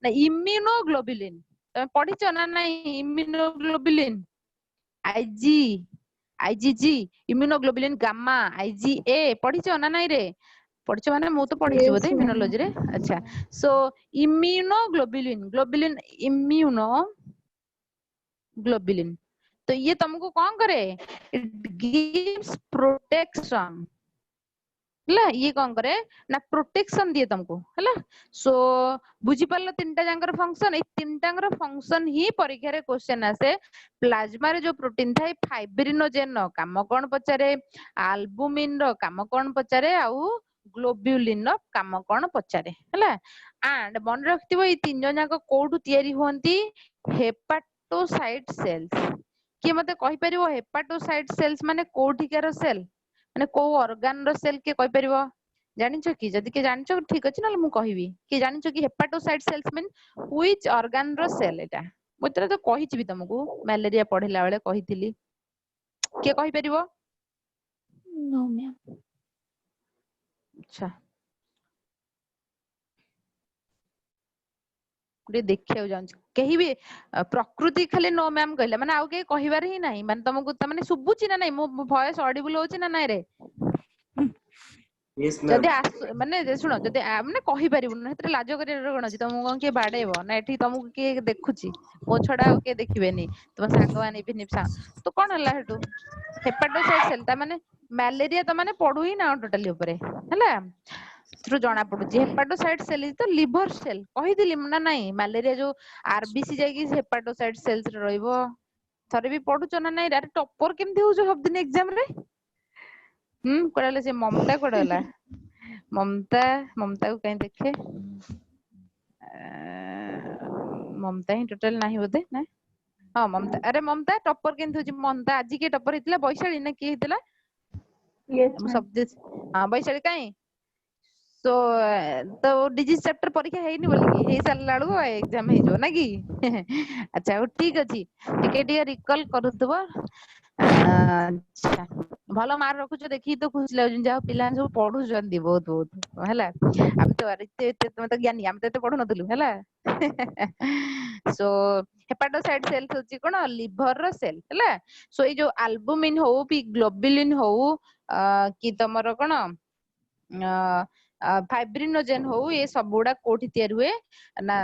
ना इम्यूनोग्लोबुलिन तमे पढिचो ना नाही immunoglobulin IG IGG immunoglobulin gamma IGA पढिचो ना नाही रे पढ़िଛ माने मु तो पढ़ी बोधे इम्यूनोलॉजी रे अच्छा सो ग्लोबुलिन इम्यूनोग्लोबुलिन तो ये तुमको कौन करे इट गिव्स प्रोटेक्शन हला ये कौन करे ना प्रोटेक्शन दिए तुमको हला सो बुझी पारलो तीनटा जांगर फंक्शन ए तीनटांगर फंक्शन ही परीक्षा रे क्वेश्चन आसे प्लाज्मा रे जो प्रोटीन थाए फाइब्रिनोजेन रो काम कोन पचारे अल्बुमिन रो काम कोन पचारे आउ ग्लोब्युलिन रो काम कोन पचारे हला एंड मन रखतिबो ए तीन जन कोठु तयारी होंती हेपाटोसाइट सेल्स कि मते कहि परिबो हेपाटोसाइट सेल्स माने कोठिकार सेल माने को ऑर्गन रो सेल के कहि परिबो जानिछो कि जदी के जानिछो ठीक अछि नले मु कहिबी कि जानिछो कि hepatocyte cells mean which organ रो सेल एटा मते तो कहिछि तुमको मलेरिया पढिला बेले कहिथिली के कहि परिबो नो मैम अच्छा गुटे देखियो जान कहि भी प्रकृति खाली नो मैम कहले माने आउ के कहिबार ही नाही माने तुमको त माने सुबुची ना नाही मो वॉइस ऑडिबल होची ना नाही रे यस जदि मैम माने सुनो जदि माने कहि परिबु ना हेतरे लाज करे कोन अछि तुमको कोन के बाडेबो ना एठी तुमको के देखुची मो छडा आउ के देखिबेनी तुम सांगवान इभिन तो कोन हला हेटू हेपाटोसाइट सेल ता माने मलेरिया त माने पडु ही ना टोटली ऊपरे हला थ्रू जाना पडुची hepatocyte cell is the liver cell कहि दिली ना नाही मलेरिया जो आरबीसी जाई कि हेपाटोसाइट सेल्स रे रहइबो थरे भी पडुचो ना नाही रे टॉपर केमथि होजो सब दिन एग्जाम रे कुआडे गला से ममता कुआडे गला ममता ममता को कहीं देखे ममता ही टोटल नहीं बोधे ना हाँ ममता अरे ममता टॉपर केंत होची ममता आज के टॉपर हितला वैशाली ना की हितला Yes, ma'am. सब हाँ वैशाली काई सो तो डिजीज चैप्टर परीक्षा हेनी बोली कि हे साल लाडू एग्जाम हे जो ना कि अच्छा वो ठीक अछि टिके रिकॉल करूतबो अच्छा भलो मार्क रखुछ देखि तो खुश लागु जा पिला सब पढु जंदी बहुत बहुत हैला अब तो एते एते तुम तो ज्ञानी हम तो एते पढु नथलु हैला सो हेपाटोसाइट सेल्स होची कोन लिवर रो सेल हैला सो ए जो एल्बुमिन हो पी ग्लोबुलिन हो कि तमरो कोन फाइब्रिनोजेन हो ये सब गुडा कोठी तयार हुए ना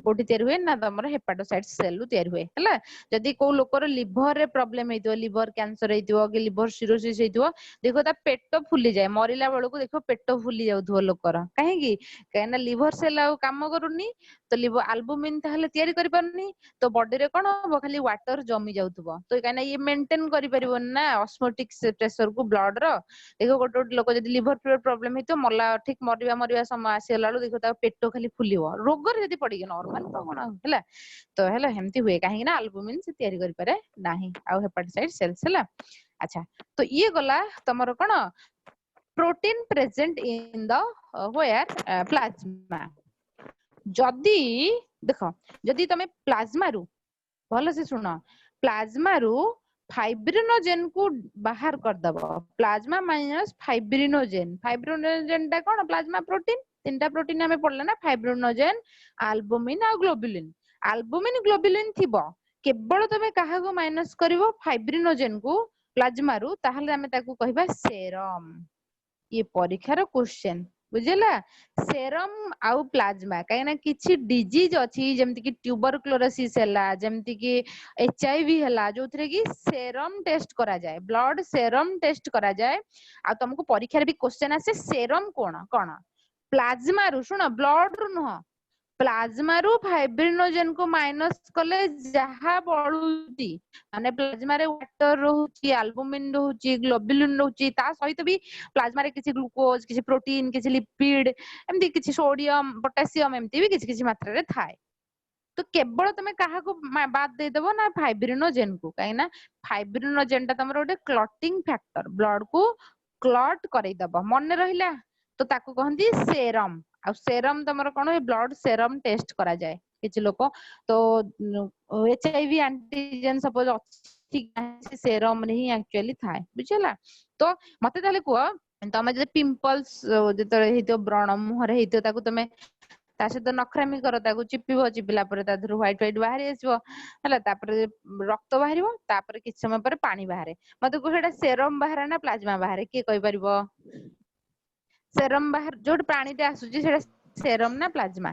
कोठी तयार हुए ना तमरो हेपाटोसाइट सेल तयार हुए हैला जदी को लोकर लिवर रे प्रॉब्लम हेतियो लिवर कैंसर हेतियो कि लिवर सिरोसिस हेतियो देखो ता पेट फुली जाए मरिला बेलू को देखो पेट फुली जाउथो लोकर काहे कि कहना लिवर सेल आ काम करूनी तो लिवर एल्बुमिन ताहले तयारी करि परनी तो बॉडी रे कोन हो खाली वाटर जमी जाउथबो तो कहना ये मेंटेन करि परिबो ना ऑस्मोटिक प्रेशर को ब्लड रो देखो गोटे गोटे लोक जदी लिवर प्रॉब्लम हेतियो मला ठीक मरिया समय आसीला देखो ता पेट खाली फुलिबो रोग रे जदी पड़ी नॉर्मल तो कोन हैला तो हैला हेमती हुए काहे ना एल्बुमिन से तयारी करि पारे नाही आ हेपाटोसाइट सेल्स हैला अच्छा तो ये गला तमरो कोन protein present in the where plasma जदी देखो जदी तमे प्लाज्मा रु भलो से सुनो प्लाज्मा रु फाइब्रिनोजेन को बाहर कर दबो प्लाज्मा माइनस फाइब्रिनोजेन टा कोन प्लाज्मा प्रोटीन तीनटा प्रोटीन हमें पड़ला ना फाइब्रिनोजेन एल्बुमिन आ ग्लोबुलिन थिबो केवल तमे काहा को माइनस करिवो फाइब्रिनोजेन को प्लाज्मा रु ताहले हमें ताकू कहबा सेरम ये परीक्षार क्वेश्चन बुझला सेरम आउ प्लाज्मा कहीं किछि डिजीज अछि जेमति कि ट्यूबरक्लोसिस हला जेमति कि एचआईवी हला जोथरे कि सेरम टेस्ट करा जाए ब्लड सेरम टेस्ट करा जाए आ तुमको परीक्षा रे भी क्वेश्चन आसे सेरम कोन कोन प्लाज्मा रु सुन ब्लड रु न प्लाज्मा रु फाइब्रिनोजेन को माइनस कले जहा बढुची माने प्लाज्मा रे वाटर रहउची एल्बुमिन रहउची ग्लोबुलिन रहउची ता सहित भी प्लाज्मा रे किछि ग्लूकोज किछि प्रोटीन किछि लिपिड एमती किछि सोडियम पोटेशियम एमती भी किछि किछि मात्रा रे थाए तो केवल तमे काहा को बात दे देबो ना फाइब्रिनोजेन को काइना फाइब्रिनोजेन ता तमरो ओटे क्लॉटिंग फैक्टर ब्लड को क्लॉट करै दबो मन रहिला तो ताको कहंदी सेरम आ सेरम तमरो कोन ब्लड सेरम टेस्ट करा जाए किछि लोक तो एचआईवी एंटीजन सपोज अछि सेरम रे ही एक्चुअली थाए बुझला तो मते ताले को तमे जे पिंपल्स जेतरे हेतो व्रण मुहरे हेतो ताको तमे ता सहित नखरामी कर ताको चिपिला पर ता धरु व्हाइट व्हाइट बाहरी आसीबो हला तापर रक्त बाहरिबो तापर किछ समय पर पानी बाहरे मते को हेडा सेरम बाहरे ना प्लाज्मा बाहरे के कहि परिबो सेरम बाहर जोड पानी ते आसुची सेडा सेरम ना प्लाज्मा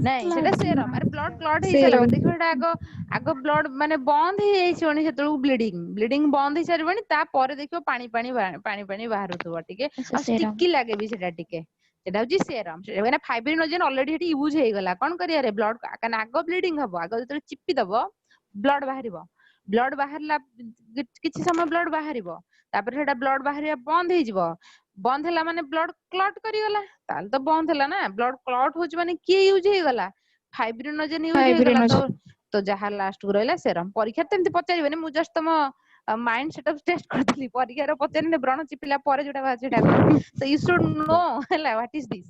नहीं सेटा सेरम अरे ब्लड क्लॉट हे साला देखो एटा आगो ब्लड माने बंद हे जाई छणी सेतळु ब्लीडिंग बंद हे सारबणी ता परे देखो पानी बाहरुथबो टिके आ स्टिकी लागे भी सेटा टिके सेटा होची सेरम माने फाइब्रिनोजेन ऑलरेडी हेटी यूज हे गला कोन करिया रे ब्लड काना आगो ब्लीडिंग हबो आगो जतळे चिपी दबो ब्लड बाहरिबो ब्लड बाहरला किछि समय ब्लड बाहरिबो तापर सेटा ब्लड बाहरिया बंद हे जिवो बंद हैला माने ब्लड क्लॉट करी गला ताल तो बंद हैला ना ब्लड क्लॉट होच माने के यूज हे गला फाइब्रिनोजेन यूज हे गला तो जहा लास्ट को रहला सेरम परीक्षा तंती पचारिबे मु जस्ट तम माइंड सेटअप टेस्ट करथली परीक्षा रे पचारने व्रण चिपिला परे जोटा बा सेटा तो यू शुड नो हैला व्हाट इज दिस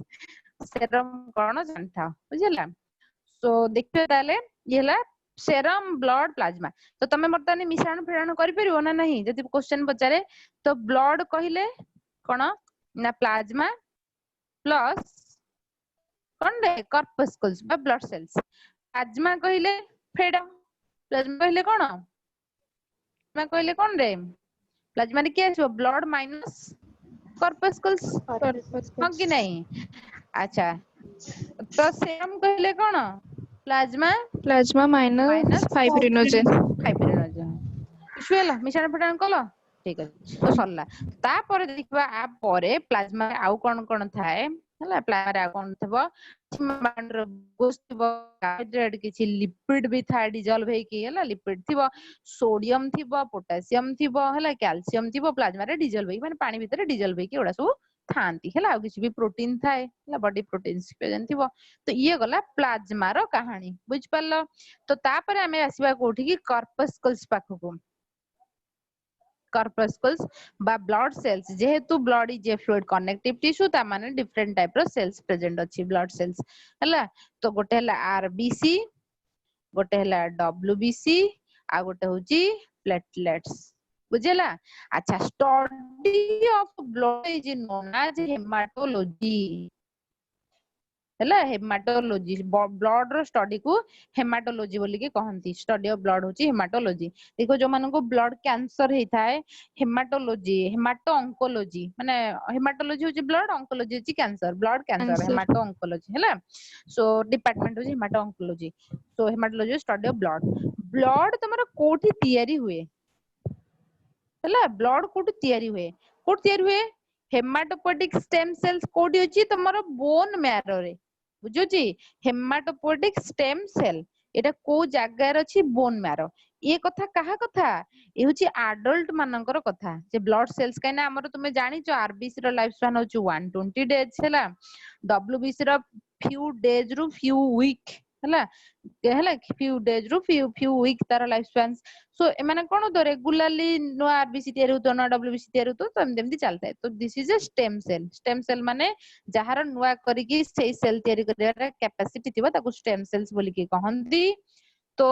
सेरम कोन जानथा बुझला सो देखियो ताले ये हैला सेरम ब्लड प्लाज्मा तो तमे वर्तमान मिश्रण फेरण करि परिबो ना नहीं जदि क्वेश्चन पचारे तो ब्लड कहिले कोन ना प्लाज्मा प्लस कोन रे कॉर्पस्कुल्स बा ब्लड सेल्स प्लाज्मा कहिले फेड प्लाज्मा कहिले कोन प्लाज्मा कहिले कोन रे प्लाज्मा रे के आछो ब्लड माइनस कॉर्पस्कुल्स हां कि नहीं अच्छा तो सेरम कहिले कोन प्लाज्मा माइनस फाइब्रिनोजेन इशुएला मिश्रण फेडान कलो ठीक अछि तो सरला ता परे देखबा आ परे प्लाज्मा आउ कोन कोन थाए ହେଲା ପ୍ଲାଜମା କଣ ଥିବ ର कार्बोहाइड्रेट किछि लिपिड भी था डिजॉल्व हेकी ହେଲା लिपिड थिबो सोडियम थिबो पोटेशियम थिबो ହେଲା कैल्शियम थिबो प्लाज्मा रे डिजॉल्व हेकी माने पानी भीतर डिजॉल्व हेकी ओडा सब थांती ହେଲା किछि भी प्रोटीन थाए ହେଲା बॉडी प्रोटीन्स प्रेजेंट थिबो तो ये गला प्लाज्मा रो कहानी बुझ पालो तो तापर हमें आसीबा कोठी की कॉर्पस्कल्स पाखको corpuscles बा ब्लड सेल्स जेहेतु blood is a fluid connective tissue ता माने डिफरेंट टाइप रो सेल्स प्रेजेंट अछि ब्लड सेल्स हला तो गोटे हला आरबीसी गोटे हला डब्ल्यूबीसी आ गोटे होची प्लेटलेट्स बुझला अच्छा study of blood is known as haematology ହେଲା हेमाटोलॉजी ब्लड रो स्टडी को हेमाटोलॉजी बोली के कहंती स्टडी ऑफ ब्लड होची हेमाटोलॉजी देखो जो मानको ब्लड कैंसर हेई थाए हेमाटोलॉजी हेमाटो ऑन्कोलॉजी माने हेमाटोलॉजी होची ब्लड ऑन्कोलॉजी होची cancer blood cancer haemato oncology हैला सो डिपार्टमेंट होची haemato oncology so haematology study of blood तमरो कोठी तयारी हुए हैला ब्लड कोठी तयारी हुए हेमाटोपोएटिक स्टेम सेल्स कोठी होची तमरो बोन मैरो रे बुझुची हेमाटोपोएटिक स्टेम सेल एटा को जगार अछि बोन मैरो ये कथा कहा कथा ए होची एडल्ट मानकर कथा जे ब्लड सेल्स काइना हमर तुमे जानि छ आरबीसी रो लाइफ स्पैन होची 120 डेज हैला डब्ल्यूबीसी रो फ्यू डेज रु फ्यू वीक हैला फ्यू डेज रु फ्यू वीक तार लाइफ स्पैन सो ए माने कोन तो रेगुलरली नो आरबीसी तयार होतो ना डब्ल्यूबीसी तयार होतो तो एमदी चलता है तो this is a stem cell माने जहार नुआ करी की सेई सेल तयारी करिया कैपेसिटी थिबा ताको स्टेम सेल्स बोली के कहंती तो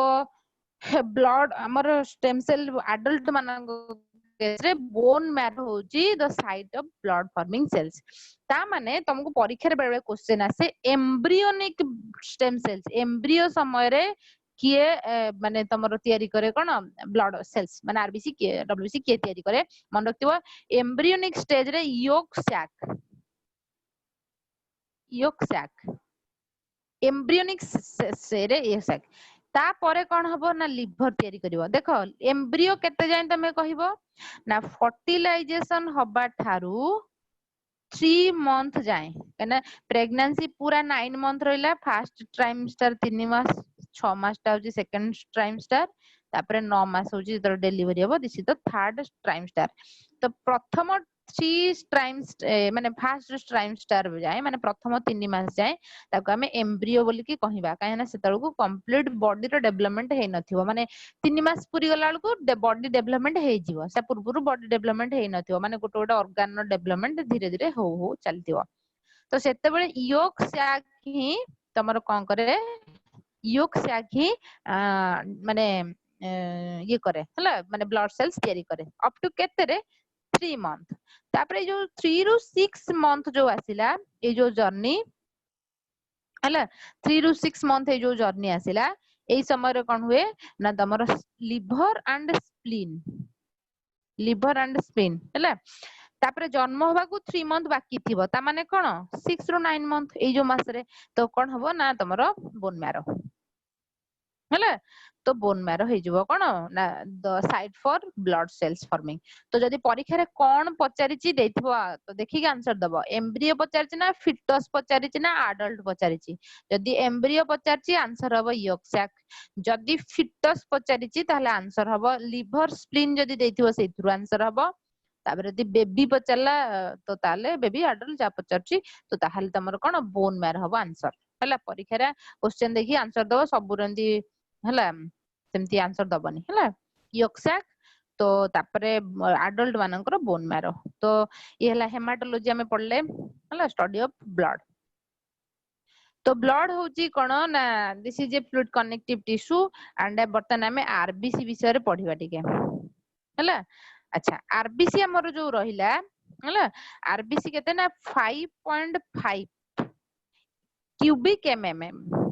ब्लड हमर स्टेम सेल एडल्ट मानक केसरे बोन मैरो होची the site of blood forming sales ता माने तुमको परीक्षा रे बेले क्वेश्चन आसे एम्ब्रियोनिक स्टेम सेल्स एम्ब्रियो समय रे किए माने तमरो तयारी करे कोन ब्लड सेल्स माने आरबीसी के डब्ल्यूबीसी के तयारी करे मन रखतिबो एम्ब्रियोनिक स्टेज रे योक सैक एम्ब्रियोनिक से रे ये सैक ता परे कोन हबो ना लिवर तयारी करिवो देखो एम्ब्रियो केते जाय तमे कहिवो ना फर्टिलाइजेशन हबा थारू 3 मंथ जाए कना प्रेगनेंसी पूरा 9 मंथ रहिला फर्स्ट ट्राइमेस्टर 3 मास 6 मास ता होची सेकंड ट्राइमेस्टर तापरे 9 मास होची जतर डिलीवरी हबो this is the third trimester तो प्रथम 3 ट्राइमेस्टर माने फर्स्ट ट्राइमेस्टर जाए माने प्रथम 3 मास जाए ताको हमें एम्ब्रियो बोली की कहिबा काहेना सेतळ को कंप्लीट बॉडी रो डेवलपमेंट हे नथिवो माने 3 मास पूरी गला को बॉडी डेवलपमेंट हे जीवो से पूर्वरु बॉडी डेवलपमेंट हे नथिवो माने गोटे गोटे ऑर्गन रो डेवलपमेंट धीरे धीरे हो चलतिवो तो सेते बेले योक सैक ही तमरो कोन करे योक सैक ही माने ये करे हला माने ब्लड सेल्स तयारी करे अप टू केते रे 3 मंथ तापरे जो 3 रु 6 मंथ जो आसिला ए जो जर्नी हला 3 रु 6 मंथ ए जो जर्नी आसिला एई समय रे कोन हुए ना तमरो लिवर एंड स्प्लीन हला तापरे जन्म होबा को 3 मंथ बाकी थिबो ता माने कोन 6 रु 9 मंथ ए जो मास रे तो कोन हबो ना तमरो बोन मैरो हला तो बोन मैरो हे जिवो कोन ना the site for blood cells forming तो जदी परीक्षा रे कोन पचारिची देथिबो तो देखि के आंसर दबो एम्ब्रियो पचारिची ना फिटस पचारिची ना एडल्ट पचारिची जदी एम्ब्रियो पचारिची आंसर हबो योक सैक जदी फिटस पचारिची ताले आंसर हबो लिवर स्प्लीन जदी देथिबो सेथुर आंसर हबो तापर यदि बेबी पचारला तो ताले बेबी एडल्ट जा पचारची तो ताहाले तमर कोन बोन मैरो हबो आंसर हला परीक्षा रे क्वेश्चन देखि आंसर दबो सबुरंदी हला सेमती आंसर दबनी हला योक सैक तो तापरे एडल्ट मानकर बोन मैरो तो ये हला हेमाटोलॉजी हमें पढ़ले हला स्टडी ऑफ ब्लड तो ब्लड होची कोन ना this is a fluid connective tissue and बर्तन हमें आरबीसी विषय रे पढिबा ठीक है हला अच्छा आरबीसी हमर जो रहिला हला आरबीसी केते ना 5.5 क्यूबिक एमएम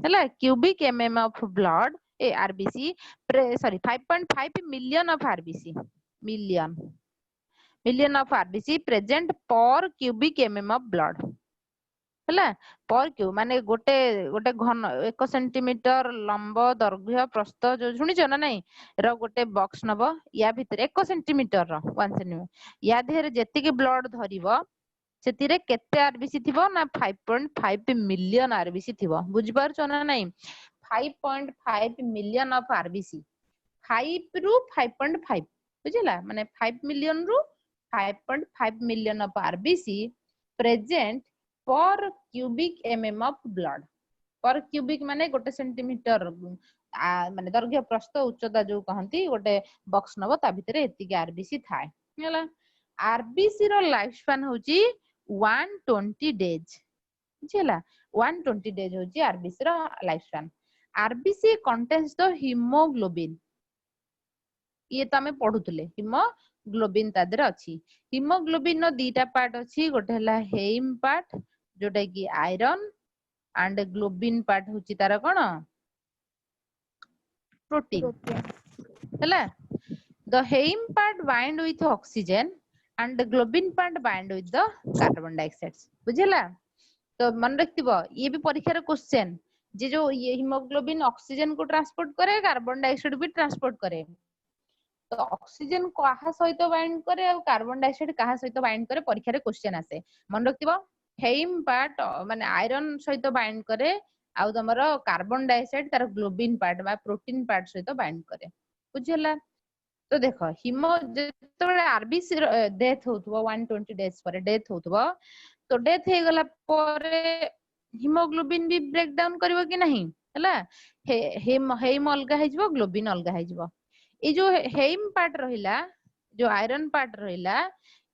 हला cubic MM of blood A RBC sorry 5.5 million of RBC million of RBC present पर क्यूबिक एमएम ऑफ ब्लड हला पर क्यू माने गोटे गोटे घन 1 सेंटीमीटर लंब दैर्घ्य प्रस्थ जो सुनिछ ना नहीं र गोटे बॉक्स नबो या भीतर 1 सेंटीमीटर रो 1 सेंटीमीटर या देहरे जेति के ब्लड धरिबो सेतिरे केते आरबीसी थिबो ना 5.5 मिलियन आरबीसी थिबो बुझि पारछो ना नहीं 5.5 मिलियन ऑफ आरबीसी 5 रु 5.5 बुझिला माने 5 मिलियन रु 5.5 मिलियन ऑफ आरबीसी प्रेजेंट पर क्यूबिक एमएम ऑफ ब्लड पर क्यूबिक माने गोटे सेंटीमीटर माने दैर्घ्य प्रस्थ उच्चता जो कहंती गोटे बॉक्स नबो ता भितरे एतिके आरबीसी थाए हैला आरबीसी रो लाइफ स्पैन होची 120 डेज बुझिला 120 डेज होची आरबीसी रो life span RBC contains the haemoglobin ये तो आमे पढुतले हीमोग्लोबिन ता देरे अछि हीमोग्लोबिन नो दीटा पार्ट अछि गोटे हला हेम पार्ट जोटा कि आयरन एंड ग्लोबिन पार्ट होची तार कोन प्रोटीन हला the heme part bind with oxygen and the globin part bind with the carbon dioxide बुझिला तो मन रखिबो ये भी परीक्षा रे क्वेश्चन जे जो ये हीमोग्लोबिन ऑक्सीजन को ट्रांसपोर्ट करे कार्बन डाइऑक्साइड भी ट्रांसपोर्ट करे तो ऑक्सीजन कहा सहित बाइंड करे और कार्बन डाइऑक्साइड कहा सहित बाइंड करे परीक्षा रे क्वेश्चन आसे मन रखिबो हेम पार्ट माने आयरन सहित बाइंड करे आउ तमरो कार्बन डाइऑक्साइड तार ग्लोबिन पार्ट बा प्रोटीन पार्ट सहित बाइंड करे बुझिला तो देखो हिमो जेतबे आरबीसी डेथ होतबो 120 डेज पर डेथ होतबो तो डेथ हे गला परे हीमोग्लोबिन भी ब्रेक डाउन करिवो कि नहीं हला हेम अलगा हे जबो ग्लोबिन अलगा हे जबो ए जो हेम पार्ट रहिला जो आयरन पार्ट रहिला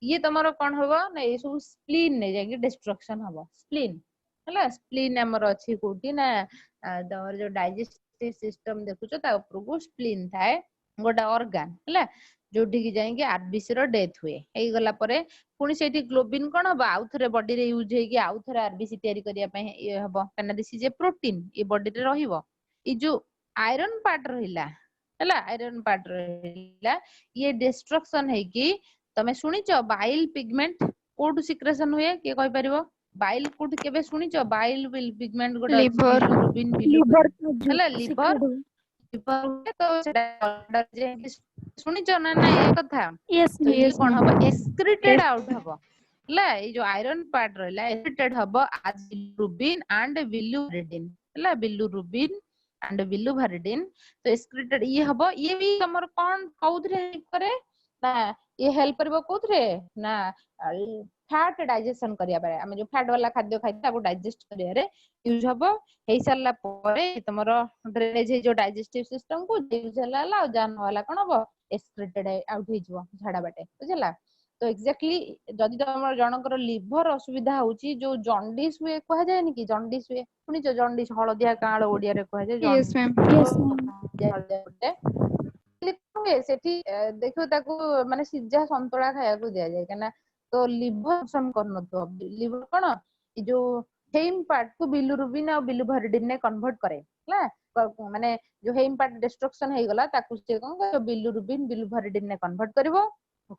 ये तमरो कोन होबो ना ए सब स्प्लीन ने जाके डिस्ट्रक्शन होबो स्प्लीन हला स्प्लीन हमर अछि कोठी ना तमर जो डाइजेस्टिव सिस्टम देखुचो ता ऊपर को स्प्लीन थाए गोटा ऑर्गन हला जोठी की जाएंगे आरबीसी रो डेथ हुए एई गला परे पुनी सेठी ग्लोबिन कोन हबो आउथरे बॉडी रे यूज हे कि आउथरे आरबीसी तयारी करिया पय ये हबो कना दिस इज ए प्रोटीन ये बॉडी रे रहिबो ई जो आयरन पार्ट रहिला हला आयरन पार्ट रहिला ये डिस्ट्रक्शन है कि तमे सुनिचो बाइल पिगमेंट कोड सिक्रेशन हुए के कहि परिबो बाइल कोड केबे सुनिचो बाइल पिगमेंट गोटा बिलिरुबिन हला लिवर तो सुनिच ना ना ये कथा तो ये कोन हबो एक्सक्रीटेड आउट हबो हला ए जो आयरन पार्ट रहला एक्सक्रीटेड हबो आज बिलिरुबिन एंड बिलिरुबिन हला बिलिरुबिन एंड बिलिरुबिन तो एक्सक्रीटेड ये हबो ये भी हमर कोन कौथरे करे ना ये हेल्प करबो कौथरे ना फैट डाइजेशन करिया बारे हम जो फैट वाला खाद्य खाइ ताको डाइजेस्ट करिया रे यूज हबो हेई सारला परे तमरो ड्रेनेज हे जो डाइजेस्टिव सिस्टम को यूज हला और जान वाला कोन हबो एक्सक्रीटेड आउट हे जबो झाड़ा बाटे बुझला तो एक्जेक्टली जदि तमर जनकर लिवर असुविधा होची जो जॉन्डिस हुए कहा जाय नि कि जॉन्डिस हुए सुनि जो जॉन्डिस हळदिया काळ ओडिया रे कहा जाय Yes, ma'am. लिखुए सेठी देखो ताको माने सिजा संतोला खाया को दिया जाय कना तो लिवर फंक्शन करनो तो लिवर कोन ई जो हेम पार्ट को बिलिरुबिन और बिलिरुबिन ने कन्वर्ट करे हला माने जो हेम पार्ट डिस्ट्रक्शन हे गला ताकू से कोन बिलिरुबिन बिलिरुबिन ने कन्वर्ट करबो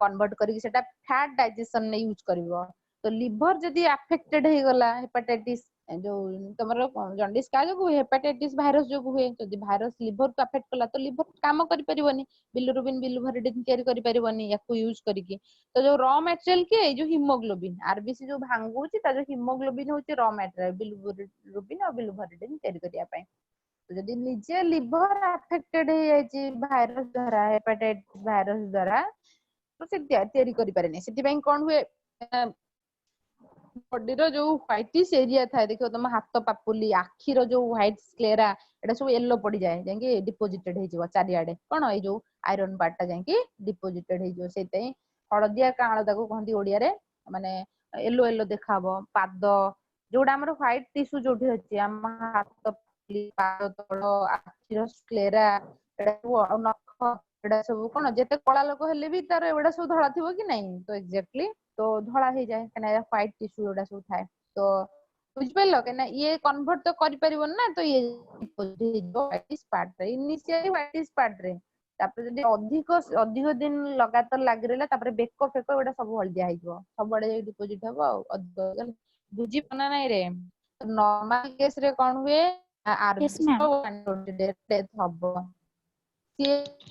कन्वर्ट करी सेटा फैट डाइजेशन ने यूज करबो तो लिवर जदी अफेक्टेड हे गला हेपेटाइटिस जो तमरो जॉन्डिस का जो हेपेटाइटिस वायरस जो हुए जदी वायरस लिवर को अफेक्ट कला तो लिवर काम करि परिबोनी बिलिरुबिन बिलिरुबिन तयारी करि परिबोनी याको यूज करिके तो जो रॉ मटेरियल के जो हीमोग्लोबिन आरबीसी जो भांगुची ता जो हीमोग्लोबिन होची रॉ मटेरियल बिलिरुबिन और बिलिरुबिन तयारी करिया पय तो जदी निजे लिवर अफेक्टेड हे जायची वायरस द्वारा हेपेटाइटिस वायरस द्वारा तो से तयारी करि पारेनी सेति पय कोन हुए बॉडी रो जो व्हाइटिश एरिया था देखो तुम हाथ पापुली आखी रो जो व्हाइट स्क्लेरा एटा सब येलो पड़ी जाए जाके डिपोजिटेड हे जबो चारि आडे कोन ए जो आयरन पार्ट ता जाके डिपोजिटेड हे जो सेतै हळदिया काळ ताको कहंती ओडिया रे माने येलो येलो देखाबो पाद जोडा हमर व्हाइट टिश्यू जोठी अछि हम हाथ पापुली पाद तळ आखी रो स्क्लेरा एटा सब नख एटा सब कोन जेते कळा लोक हेले भी तार एडा सब धळा थिबो कि नहीं तो एक्जेक्टली तो धळा हे जाए कना व्हाइट टिश्यू एडा सब थाए तो बुझ पेलो कना ये कन्वर्ट तो करि परिबो ना तो ये व्हाइटिश पार्ट रे इनिशियली व्हाइटिश पार्ट रे तापर जदी अधिक दिन लगातार लागि रहला तापर बेको फेको एडा सब हळदिया हे जबो सब बडे डिपोजिट हबो अधिक बुझी पना नाही रे नॉर्मल केस रे कोन हुए आरबीसी ma'am. 120 डेथ हबो सी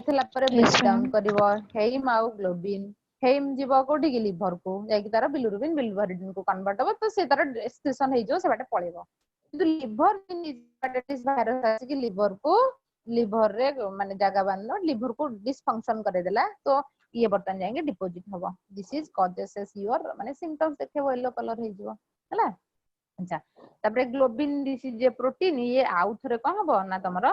थला पर ब्रेक डाउन करिवो हेम आउ ग्लोबिन हेम जीव कोठी की लिवर को जाकी तार बिलिरुबिन बिलिरुबिन को कन्वर्ट हो तो से तार एक्सक्रीशन हे जो से बाटे पळेबो किंतु लिवर हेपाटाइटिस वायरस आसी कि लिवर को लिवर रे माने जागा बांधलो लिवर को डिसफंक्शन करे देला तो ये बर्तन जाएंगे डिपोजिट हबो दिस इज कॉजेस योर माने सिम्पटम्स देखेबो येलो कलर हे जीवो हला अच्छा तापर ग्लोबिन डिसीज जे प्रोटीन ये आउ थरे कोन हबो ना तमरो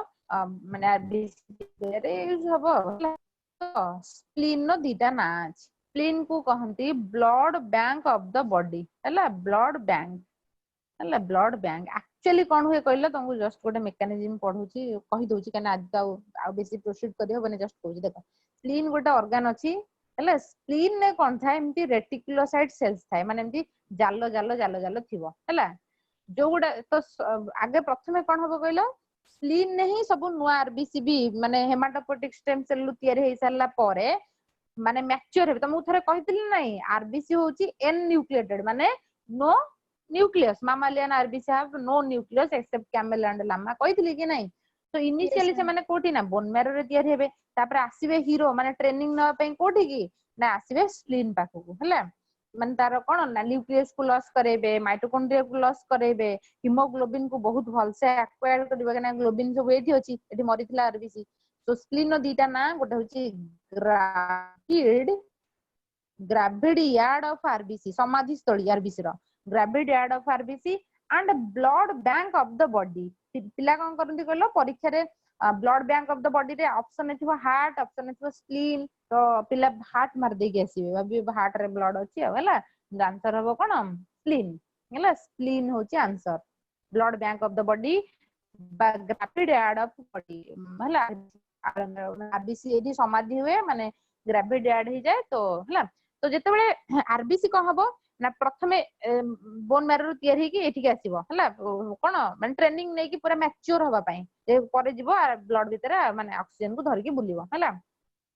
माने आरबीसी रे यूज हबो हला तो स्प्लीन नो दीटा ना स्प्लीन को कहंती blood bank of the body हला ब्लड बैंक हला ब्लड बैंक एक्चुअली कोन हुए कहलो तुमको जस्ट गोटे मेकानिज्म पढौची कहि दोची कना आज आ बेसी प्रोसीड करियो बने जस्ट कहूची देखो स्प्लीन गोटे ऑर्गन अछि हला स्प्लीन ने कोन थाए एमती रेटिकुलोसाइट सेल्स थाए माने एमती जालो जालो जालो जालो थिबो हला जो गुडा तो आगे प्रथमे कोन हबो कहलो स्प्लीन ने ही सब नुआ आरबीसी माने हेमाटोपोएटिक स्टेम सेल लु तयार हे सारला परे माने मैच्योर हे तुमको थरे कहितली नाही आरबीसी होची एन न्यूक्लिएटेड माने no nucleus mammalian RBC have no nucleus except camel and llama कहितली कि नाही तो इनिशियली से माने कोठी ना बोन मैरो रे तयार हेबे तापर आसीबे हीरो माने ट्रेनिंग न पे कोठी की ना आसीबे स्प्लीन पाखु हला माने तार कोन ना न्यूक्लियस को लॉस करेबे माइटोकॉन्ड्रिया को लॉस करेबे हीमोग्लोबिन को बहुत भल से एक्वायर करबे ना ग्लोबिन सब एठी अछि एठी मरितला आरबीसी तो स्प्लीन नो दीटा ना गोटे होची ग्राविड यार्ड ऑफ आरबीसी समाधि स्थली आरबीसी रो graveyard of RBC and blood bank of the body पिला कोन करंती कहलो परीक्षा रे blood bank of the body रे ऑप्शन एथिबो हार्ट ऑप्शन एथिबो स्प्लीन तो पिला हार्ट मार दे के आसीबे भाबी हार्ट रे ब्लड अछि हला आंसर हबो कोन स्प्लीन हला स्प्लीन होची answer blood bank of the body graveyard of body हला आरबीसी एठी समाधि हुए माने ग्राविड यार्ड ही जाए तो हला तो जेते बेले आरबीसी को हबो ना प्रथमे बोन मैरो तयार हे कि एठी के आसीबो हला कोन माने ट्रेनिंग नै कि पूरा मैच्योर होबा पई ए परे जीवो ब्लड भीतर माने ऑक्सीजन को धरि के बुलिबो हला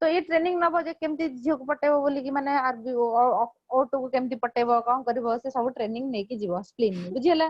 तो ये ट्रेनिंग नबो जे केमती झियो को पटेबो बोली कि माने आरबी ओ2 को केमती पटेबो कोन करबो से सब ट्रेनिंग नै कि जीवो स्प्लीन बुझियला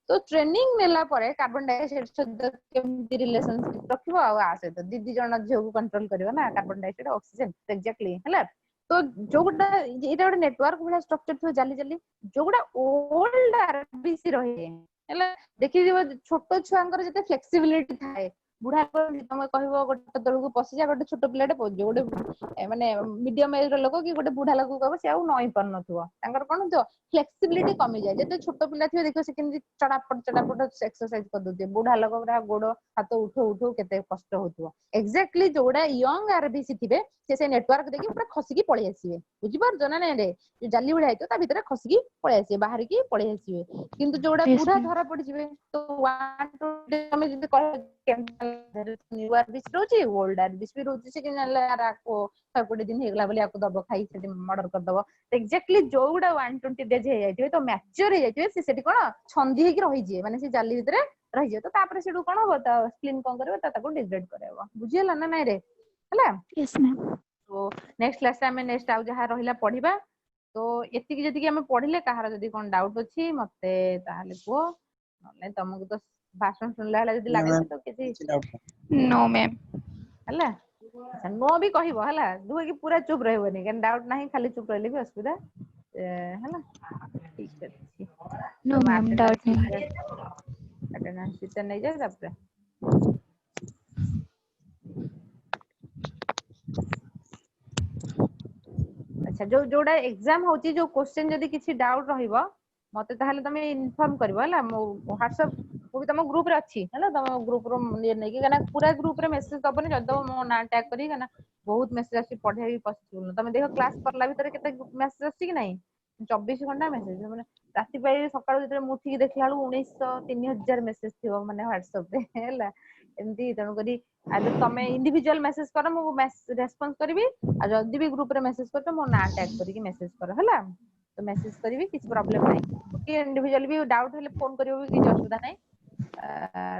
तो ट्रेनिंग नेला परे कार्बन डाइऑक्साइड सहित केमती रिलेशनशिप रखिबो आ सहित दीदी जण झियो को कंट्रोल करिवो ना कार्बन डाइऑक्साइड ऑक्सीजन एक्जेक्टली हला तो जो गुडा एटा गोटे नेटवर्क वाला स्ट्रक्चर थो जाली जाली जो गुडा ओल्ड आरबीसी रहे हला देखि दिबो छोटो छुआंकर जते फ्लेक्सिबिलिटी थाए बुढ़ा तुम कहबो गोटे तळु को पसी जा गोटे छोटो पिलाटे पजो गोटे माने मीडियम एज रो लोक कि गोटे बुढ़ा लोक कहबो से आउ नई पर नथुवा तांकर कोन तो फ्लेक्सिबिलिटी कमी जाय जते छोटो पिला थिबे देखो से केमि चटापट एक्सरसाइज कर दोते बुढ़ा लोक पूरा गोड़ हाथ उठो उठो केते कष्ट होतुवा एक्जेक्टली जोडा यंग आरबीसी थिबे से नेटवर्क देखि पूरा खसी की पळि आसीबे बुझि पार जना नै रे जो जाली बुढ़ा हेतो ता भीतर खसी की पळि आसीबे बाहर की पळि आसीबे किंतु जोडा बुढ़ा धरा पड़ जिवे तो 1 2 हम जदी कह न्यू आरबीसी रोची ओल्ड आरबीसी रोची से कि नला राको कोटे दिन हेगला बोली आको दबो खाई से मर्डर कर दबो एक्जेक्टली जो गुडा 120 डेज हे जाइथिबे तो मैच्योर हे जाइथिबे से सेठी कोन छंदी हे कि रहि जे माने से जाली भीतर रहि जे तो तापर सेडु कोन हो ता स्प्लीन कोन करबो ताको डिग्रेड करबो बुझियला ना नै रे हला यस मैम तो नेक्स्ट क्लास रे हमें नेक्स्ट आउ जहा रहिला पढिबा तो एति कि जति कि हमें पढिले कहार जति कोन डाउट अछि मते ताहाले को नै तमको तो भाषण सुनला हला जति लागे तो किछि नो मैम हला अच्छा नो भी कहिबो हला दुहे कि पूरा चुप रहबोनी केन डाउट नाही खाली चुप रहले भी असुविधा हला ठीक अछि नो मैम डाउट नहीं अटेंडेंस शीट नै जाय तापर अच्छा जो जोडा एग्जाम होची जो क्वेश्चन जदी किछि डाउट रहिबो मते ताहाले तमे इन्फॉर्म करबो हला मो व्हाट्सएप वो भी तम ग्रुप रे अछि हला तम ग्रुप रो ये नै कि गाना पूरा ग्रुप रे मैसेज दबोनी जदो मो ना टैग करी गाना बहुत मैसेज आसी पढे भी पॉसिबल तमे देखो क्लास करला भीतर केते मैसेज आसी कि नहीं 24 घंटा मैसेज माने राति पाई सकाळ जते मु ठीक देखला 1900 3000 मैसेज थिबो माने व्हाट्सएप रे हला एमती तनो करी आदि तमे इंडिविजुअल मैसेज कर मु रेस्पॉन्स करबी आ जदी भी ग्रुप रे मैसेज करतो मो ना टैग करी कि मैसेज कर हला तो मैसेज करबी किछ प्रॉब्लम नाही कि इंडिविजुअल भी डाउट हेले फोन करिवो भी किछ असुविधा नाही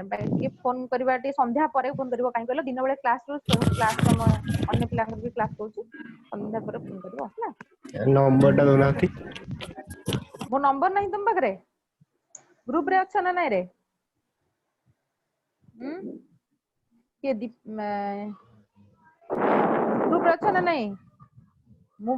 बाकी फोन करबा टी संध्या परे फोन करबो काई कहलो दिन बेले क्लास रो क्लास तम अन्य पिलांगर भी क्लास करूची संध्या परे फोन करबो हला नंबर टा दोनाती मो नंबर नाही तुम बगरे ग्रुप रे अच्छा ना नाही रे के ग्रुप रे अच्छा ना नाही मु